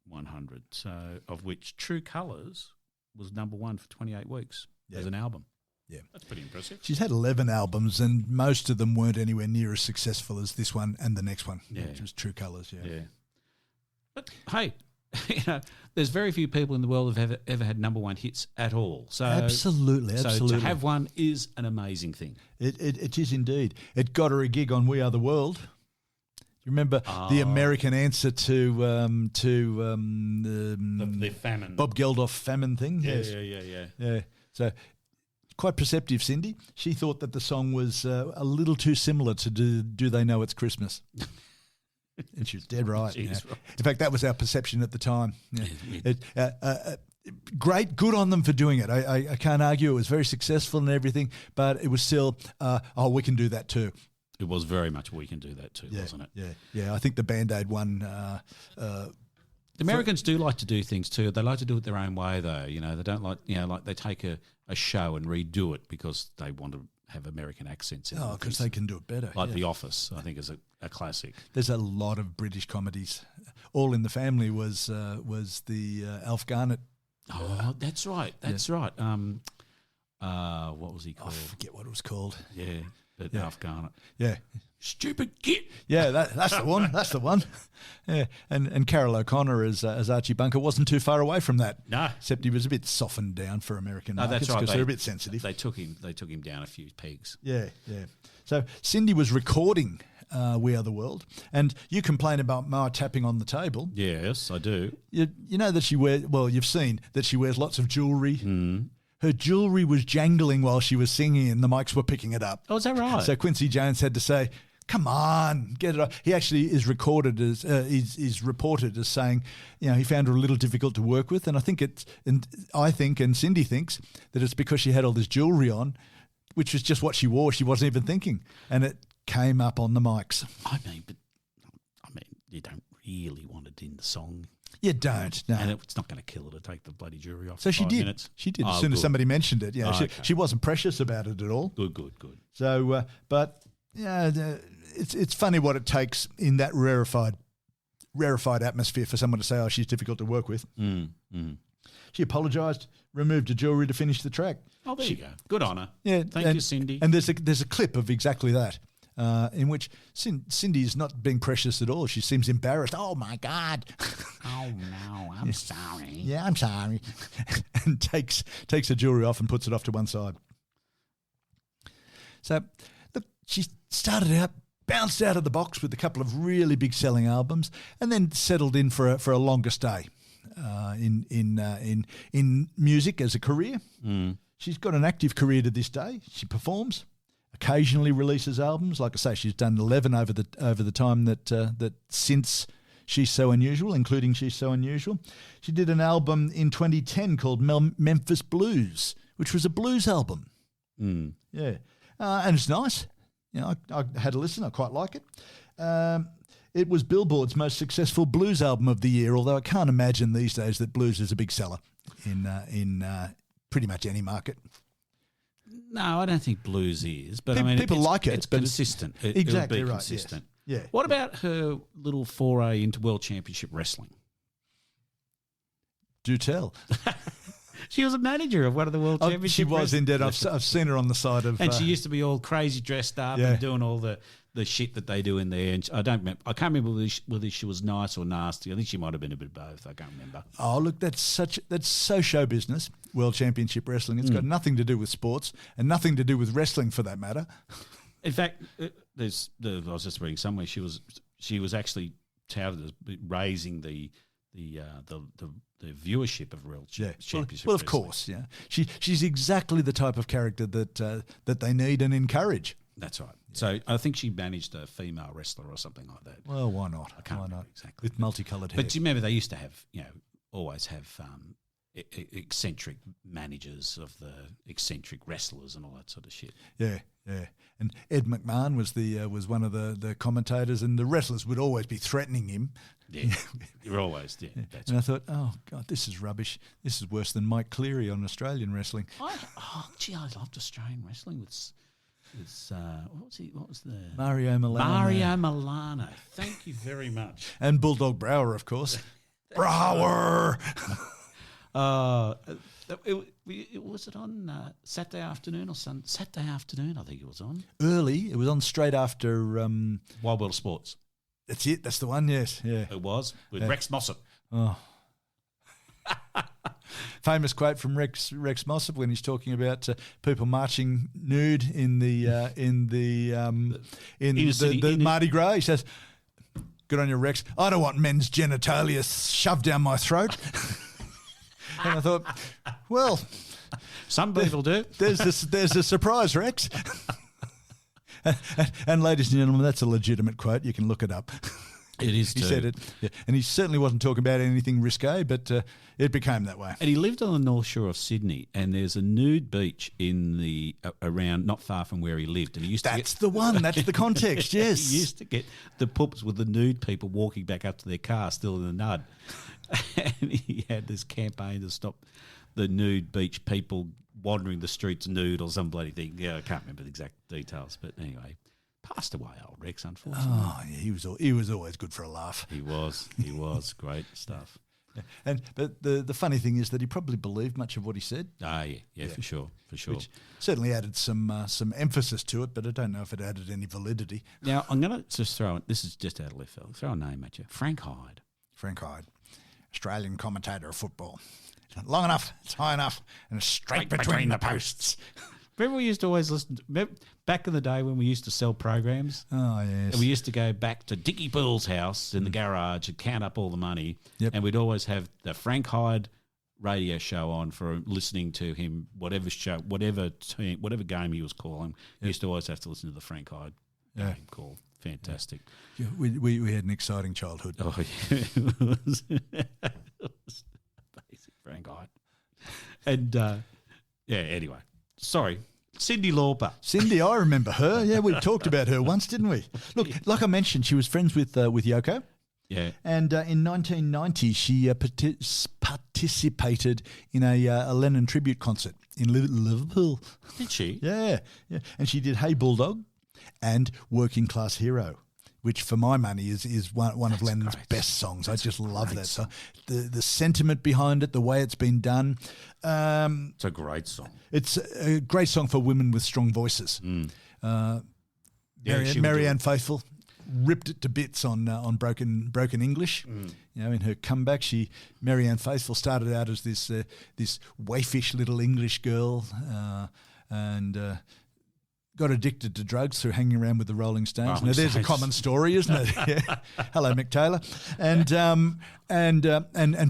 100. So of which True Colours was number one for 28 weeks as an album. Yeah, that's pretty impressive. She's had 11 albums, and most of them weren't anywhere near as successful as this one and the next one, which was True Colours. Yeah. But hey, there's very few people in the world who've ever had number one hits at all. So absolutely. So to have one is an amazing thing. It is indeed. It got her a gig on We Are the World. You remember the American answer to the famine, Bob Geldof famine thing? Yeah. So quite perceptive, Cyndi. She thought that the song was a little too similar to Do They Know It's Christmas? And she was dead right. Right. In fact, that was our perception at the time. Great, good on them for doing it. I can't argue. It was very successful and everything, but it was still, we can do that too. It was very much we can do that too, wasn't it? Yeah. I think the Band-Aid one. The Americans do like to do things too. They like to do it their own way, though. They don't like like they take a show and redo it because they want to have American accents in it. Oh, because they can do it better. Like The Office, I think, is a classic. There's a lot of British comedies. All in the Family was the Alf Garnett. Oh, that's right. That's right. What was he called? I forget what it was called. Yeah. But Alf Garnett. Yeah. Stupid git. Yeah, that's the one. That's the one. Yeah, and Carol O'Connor as Archie Bunker wasn't too far away from that. No, except he was a bit softened down for American markets that's right. Because they're a bit sensitive. They took him down a few pegs. Yeah. So Cyndi was recording We Are the World, and you complain about my tapping on the table. Yes, I do. You know that she wears. Well, you've seen that she wears lots of jewellery. Mm. Her jewellery was jangling while she was singing, and the mics were picking it up. Oh, is that right? So Quincy Jones had to say, "Come on, get it off." He actually is recorded as is reported as saying, he found her a little difficult to work with, and I think and Cyndi thinks that it's because she had all this jewellery on, which was just what she wore. She wasn't even thinking, and it came up on the mics. I mean, you don't really want it in the song. You don't, no. And it's not going to kill her to take the bloody jewellery off. So she did. Minutes. She did as soon as somebody mentioned it. Yeah, she wasn't precious about it at all. Good. So, it's funny what it takes in that rarefied atmosphere for someone to say, "Oh, she's difficult to work with." She apologised, removed her jewellery to finish the track. Oh, there you go. Good on her. Yeah, thank you, Cyndi. And there's a clip of exactly that. In which Cyndi is not being precious at all. She seems embarrassed. Oh, my God. Oh, no, I'm sorry. Yeah, I'm sorry. And takes her jewellery off and puts it off to one side. So, look, she started out, bounced out of the box with a couple of really big selling albums, and then settled in for a longer stay in music as a career. Mm. She's got an active career to this day. She performs. Occasionally releases albums. Like I say, she's done 11 over the time that since She's So Unusual, including She's So Unusual. She did an album in 2010 called Memphis Blues, which was a blues album. Mm. Yeah, and it's nice. I had a listen. I quite like it. It was Billboard's most successful blues album of the year, although I can't imagine these days that blues is a big seller in pretty much any market. No, I don't think blues is, but people like it. It's consistent. Exactly it'll be right. Consistent. Yes. Yeah. What about her little foray into World Championship Wrestling? Do tell. She was a manager of one of the World Championship. She was indeed. I've seen her on the side of. And she used to be all crazy dressed up and doing all the shit that they do in there. And I can't remember whether she was nice or nasty. I think she might have been a bit of both. I can't remember. Oh, look, that's so show business. World Championship Wrestling. It's got nothing to do with sports and nothing to do with wrestling for that matter. In fact, I was just reading somewhere she was actually touted as raising the viewership of World Championship. Well, of course, yeah. She's exactly the type of character that they need and encourage. That's right. Yeah. So I think she managed a female wrestler or something like that. Well, why not? I can't remember exactly. With multicoloured hair. But do you remember they used to have, always have eccentric managers of the eccentric wrestlers and all that sort of shit. Yeah. And Ed McMahon was one of the commentators, and the wrestlers would always be threatening him. Yeah, you're always I thought, oh God, this is rubbish. This is worse than Mike Cleary on Australian wrestling. I loved Australian wrestling with It's what was he? What was the Mario Milano. Mario Milano. Thank you very much. And Bulldog Brower, of course. Brower. Was it on Saturday afternoon or Saturday afternoon? I think it was on Early. It was on straight after Wild World of Sports. That's it. That's the one. Yes. Yeah. It was with Rex Mossop. Oh. Famous quote from Rex Mossop when he's talking about people marching nude in the Mardi Gras. He says, "Good on you, Rex. I don't want men's genitalia shoved down my throat." And I thought, well, some people do. There's a surprise, Rex. and ladies and gentlemen, that's a legitimate quote. You can look it up. It is. He said it, yeah. And he certainly wasn't talking about anything risque, but it became that way. And he lived on the North Shore of Sydney, and there's a nude beach in the around, not far from where he lived. And he used That's the one. That's the context. Yes, he used to get the poops with the nude people walking back up to their car, still in the nud. And he had this campaign to stop the nude beach people wandering the streets nude or some bloody thing. Yeah, I can't remember the exact details, but anyway, passed away, old Rex, unfortunately. Oh, yeah, he was always good for a laugh. He was great stuff. But the funny thing is that he probably believed much of what he said. Ah, yeah, for sure. Which certainly added some emphasis to it, but I don't know if it added any validity. Now I'm going to just throw it. This is just out of left field. Throw a name at you, Frank Hyde. Frank Hyde, Australian commentator of football. It's not long enough, it's high enough, and it's straight between the posts. Remember we used to always listen to, back in the day when we used to sell programs? Oh, yes. And we used to go back to Dickie Poole's house in the garage and count up all the money. Yep. And we'd always have the Frank Hyde radio show on for listening to him, whatever show, whatever team, whatever game he was calling. We used to always have to listen to the Frank Hyde game call. Fantastic. Yeah, we had an exciting childhood. Oh, yeah. It was basic Frank Hyde. And, anyway. Sorry. Cyndi Lauper. Cyndi, I remember her. Yeah, we talked about her once, didn't we? Look, like I mentioned, she was friends with Yoko. Yeah. And in 1990, she participated in a Lennon tribute concert in Liverpool. Did she? Yeah. And she did Hey Bulldog and Working Class Hero, which for my money is one of Lennon's best songs. I just love that song. The sentiment behind it, the way it's been done. It's a great song. It's a great song for women with strong voices. Marianne Faithfull ripped it to bits on broken English. You know, in her comeback, Marianne Faithfull started out as this waifish little English girl, and got addicted to drugs through hanging around with the Rolling Stones. Now, there's a common story, isn't it? Yeah. Hello, Mick Taylor, and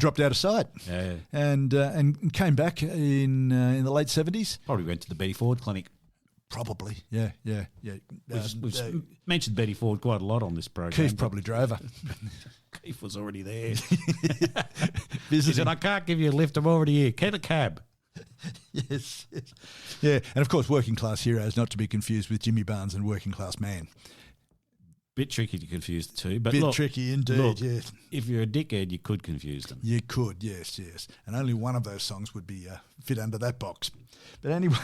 dropped out of sight. Yeah. And came back in the late 70s. Probably went to the Betty Ford Clinic. Probably, yeah. We've mentioned Betty Ford quite a lot on this program. Keith probably drove her. Keith was already there. He said, "I can't give you a lift. I'm already here. Get a cab." Yes. Yeah, and of course, Working Class Hero is not to be confused with Jimmy Barnes and Working Class Man. Bit tricky to confuse the two, but tricky indeed. Yes. If you're a dickhead, you could confuse them. You could, yes, and only one of those songs would be fit under that box. But anyway,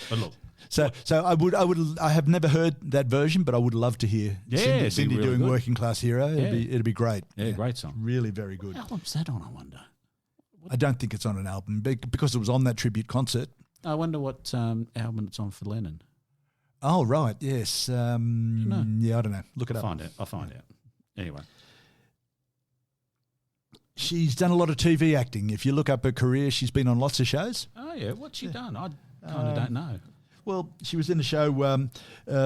but look. So I have never heard that version, but I would love to hear Cyndi really doing good. Working Class Hero. It'd be great. Yeah, great song. Really very good. What album's that on, I wonder? I don't think it's on an album because it was on that tribute concert. I wonder what album it's on for Lennon. Oh, right, yes. No. Yeah, I don't know. Look it up. I'll find out. Anyway. She's done a lot of TV acting. If you look up her career, she's been on lots of shows. Oh, yeah. What's she done? I kind of don't know. Well, she was in the show.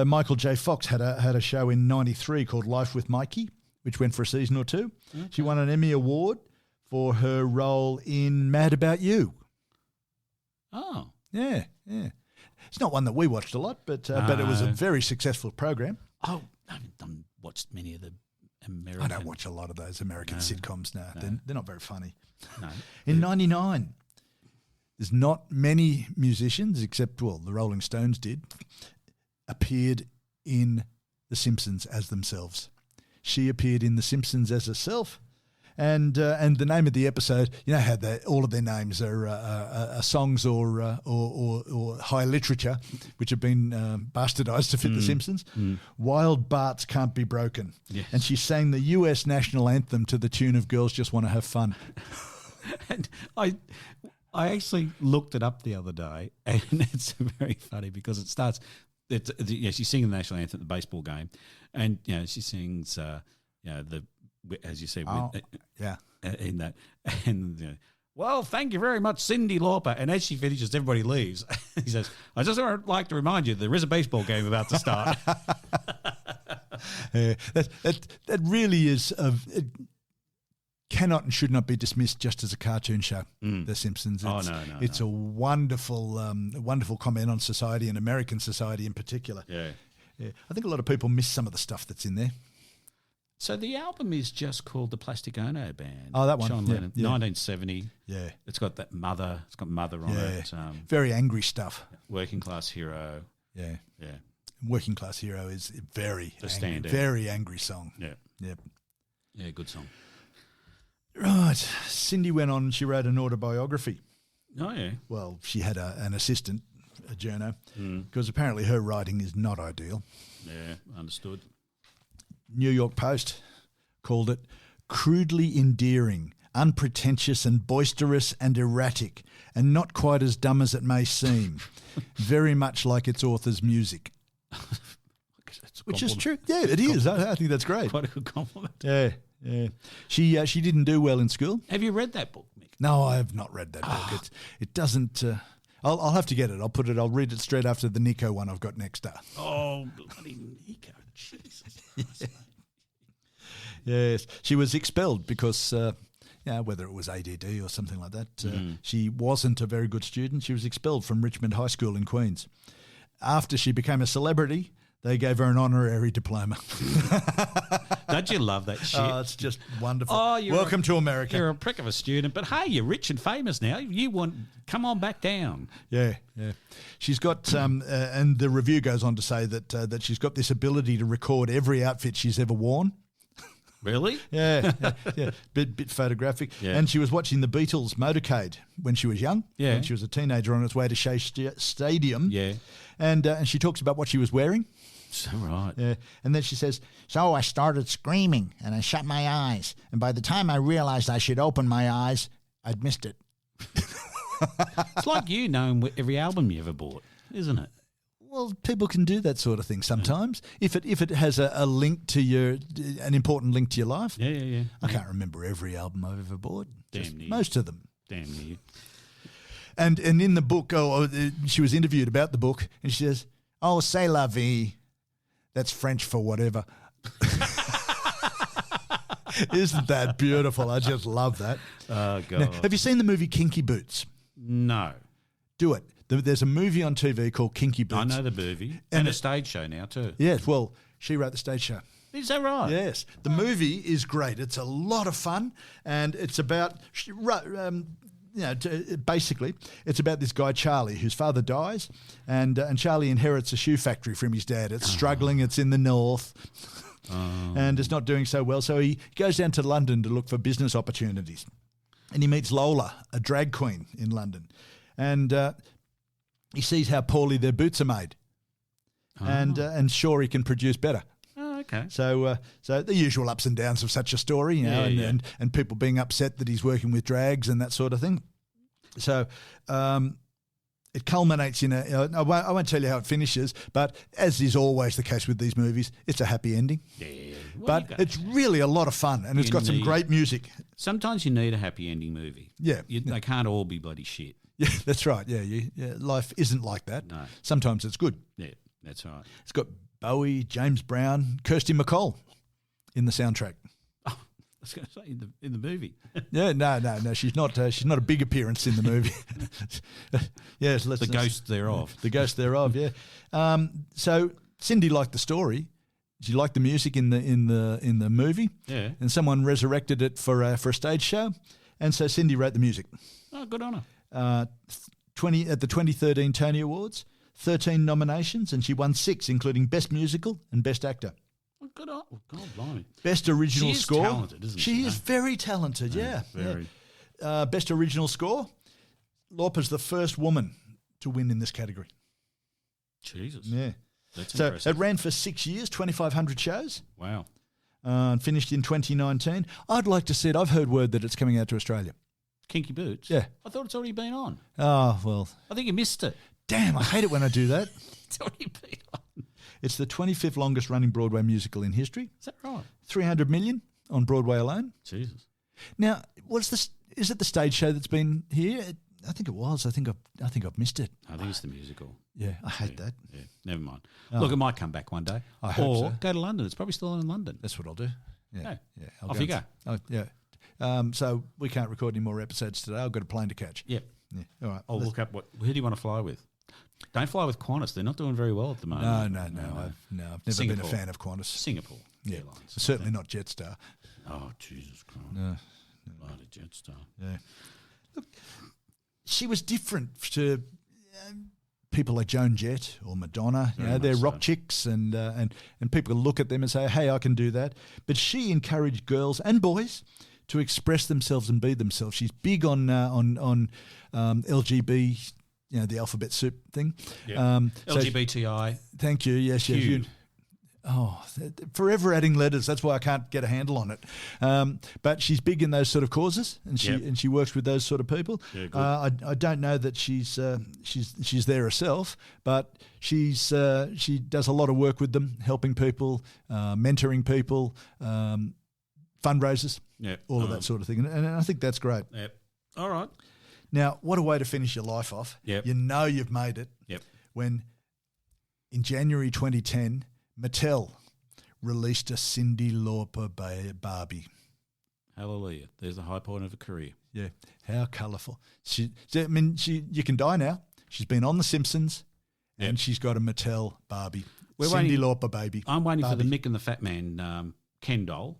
Michael J. Fox had a show in '93 called Life with Mikey, which went for a season or two. Okay. She won an Emmy Award for her role in Mad About You. Oh. Yeah. It's not one that we watched a lot, but it was a very successful program. Oh, I haven't watched many of the American... I don't watch a lot of those American sitcoms now. No. They're not very funny. No. In '99, there's not many musicians, except, the Rolling Stones did, appeared in The Simpsons as themselves. She appeared in The Simpsons as herself, And the name of the episode, you know how all of their names are songs or high literature, which have been bastardised to fit The Simpsons. Wild Barts Can't Be Broken. Yes. And she sang the US national anthem to the tune of Girls Just Want to Have Fun. And I actually looked it up the other day, and it's very funny because it starts. She's singing the national anthem at the baseball game, and she sings, as you said, in that, and well, thank you very much, Cyndi Lauper. And as she finishes, everybody leaves. He says, "I just would like to remind you there is a baseball game about to start." That really is cannot and should not be dismissed just as a cartoon show. The Simpsons. It's a wonderful, wonderful comment on society and American society in particular. Yeah. I think a lot of people miss some of the stuff that's in there. So the album is just called the Plastic Ono Band. Oh, that one. Sean Lennon, 1970. Yeah. It's got that Mother. It's got Mother on it. Very angry stuff. Working Class Hero. Yeah. Yeah. Working Class Hero is very angry song. Yeah. Yep. Yeah, good song. Right. Cyndi went on, she wrote an autobiography. Oh, yeah. Well, she had an assistant, a journo, because apparently her writing is not ideal. Yeah, understood. New York Post called it crudely endearing, unpretentious and boisterous and erratic, and not quite as dumb as it may seem. Very much like its author's music. Which is true. Yeah, it is. I think that's great. Quite a good compliment. Yeah. Yeah, she didn't do well in school. Have you read that book, Mick? No, I have not read that book. It doesn't. I'll have to get it. I'll read it straight after the Nico one I've got next up. Oh, bloody Nico! Jesus. Yes, she was expelled because whether it was ADD or something like that, she wasn't a very good student. She was expelled from Richmond High School in Queens. After she became a celebrity, they gave her an honorary diploma. Don't you love that shit? Oh, it's just wonderful. Oh, welcome to America. You're a prick of a student, but hey, you're rich and famous now. Come on back down. Yeah. She's got, and the review goes on to say that she's got this ability to record every outfit she's ever worn. Really? Yeah. Bit photographic. Yeah. And she was watching the Beatles motorcade when she was young. Yeah. When she was a teenager on its way to Shea Stadium. Yeah. And she talks about what she was wearing. So right. Yeah. And then she says, so I started screaming and I shut my eyes. And by the time I realized I should open my eyes, I'd missed it. It's like you knowing every album you ever bought, isn't it? Well, people can do that sort of thing sometimes. If it has a link to an important link to your life. Yeah. I can't remember every album I've ever bought. Damn near. Most of them. Damn near. And in the book, she was interviewed about the book, and she says, "Oh, c'est la vie." That's French for whatever. Isn't that beautiful? I just love that. Oh, God. Now, have you seen the movie Kinky Boots? No. Do it. There's a movie on TV called Kinky Boots. I know the movie. And a stage show now too. Yes, well, she wrote the stage show. Is that right? Yes. The movie is great. It's a lot of fun, and it's about... basically, it's about this guy, Charlie, whose father dies, and Charlie inherits a shoe factory from his dad. It's struggling. It's in the north, and it's not doing so well. So he goes down to London to look for business opportunities, and he meets Lola, a drag queen in London, and he sees how poorly their boots are made, and sure, he can produce better. Okay. So the usual ups and downs of such a story, and people being upset that he's working with drags and that sort of thing. So it culminates in I won't tell you how it finishes, but as is always the case with these movies, it's a happy ending. Yeah. But it's really a lot of fun, and it's got some great music. Sometimes you need a happy ending movie. Yeah. They can't all be bloody shit. Yeah, that's right. Yeah, life isn't like that. No. Sometimes it's good. Yeah, that's right. It's got Bowie, James Brown, Kirsty MacColl in the soundtrack. Oh, I was going to say in the movie. Yeah, no. She's not a big appearance in the movie. Yes, the ghost thereof. The ghost thereof. Yeah. So Cyndi liked the story. She liked the music in the movie. Yeah. And someone resurrected it for a stage show, and so Cyndi wrote the music. Oh, good on her. At the 2013 Tony Awards. 13 nominations, and she won 6, including Best Musical and Best Actor. Well, good on. Oh, God, blimey. Best original She is score. talented, isn't she? She is very talented, yeah. Very. Yeah. Best original score. Lauper's the first woman to win in this category. Jesus. Yeah. That's So impressive. it ran for 6 years, 2,500 shows. Wow. And finished in 2019. I'd like to see it. I've heard word that it's coming out to Australia. Kinky Boots? Yeah. I thought it's already been on. Oh, well, I think you missed it. damn, I hate it when I do that. It's already been on. It's the 25th longest running Broadway musical in history. Is that right? 300 million on Broadway alone. Jesus. Now, what's this? Is it the stage show that's been here? I think it was. I think I've missed it. I think it's the musical. Yeah, I hate that. Yeah, never mind. Oh. Look, it might come back one day. I hope or so. go to London. It's probably still on in London. That's what I'll do. Yeah, No. yeah. Off you go. Oh, yeah. So we can't record any more episodes today. I've got a plane to catch. Yep. Yeah. All right. I'll look up who do you want to fly with? Don't fly with Qantas. They're not doing very well at the moment. No. I've never Singapore. been a fan of Qantas. Singapore Yeah, Airlines. certainly not Jetstar. Oh, Jesus Christ. No. Bloody Jetstar. Yeah. Look, she was different to people like Joan Jett or Madonna. You Very know, they're much rock so. chicks, and people look at them and say, "Hey, I can do that." But she encouraged girls and boys to express themselves and be themselves. She's big on LGB, you know, the alphabet soup thing. Yeah. So LGBTI. thank you. Yes, yes. Q. Forever adding letters. That's why I can't get a handle on it. But she's big in those sort of causes, and she works with those sort of people. Yeah, good. I don't know that she's there herself, but she does a lot of work with them, helping people, mentoring people, fundraisers, all of that sort of thing, and I think that's great. Yep. All right. Now, what a way to finish your life off. Yep. You know you've made it. Yep. When in January 2010, Mattel released a Cyndi Lauper Barbie. Hallelujah. There's the high point of a career. Yeah, how colourful. You can die now. She's been on The Simpsons, and she's got a Mattel Barbie. Cyndi Lauper baby. I'm waiting Barbie. for the Mick and the Fat Man Ken doll.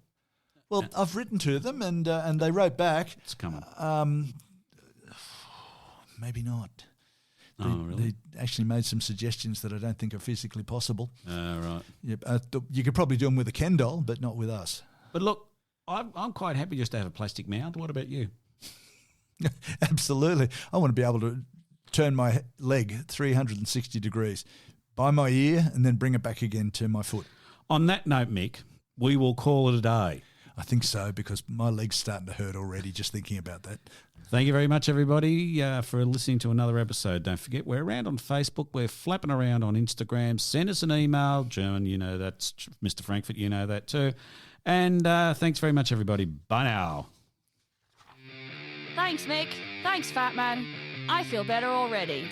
Well, I've written to them, and they wrote back. It's coming. Maybe not. Oh, really? They actually made some suggestions that I don't think are physically possible. Right. Yep, you could probably do them with a Ken doll, but not with us. But look, I'm quite happy just to have a plastic mound. What about you? Absolutely. I want to be able to turn my leg 360 degrees by my ear and then bring it back again to my foot. On that note, Mick, we will call it a day. I think so, because my leg's starting to hurt already just thinking about that. Thank you very much, everybody, for listening to another episode. Don't forget, we're around on Facebook. We're flapping around on Instagram. Send us an email. German, you know that's Mr. Frankfurt, you know that too. And thanks very much, everybody. Bye now. Thanks, Mick. Thanks, Fat Man. I feel better already.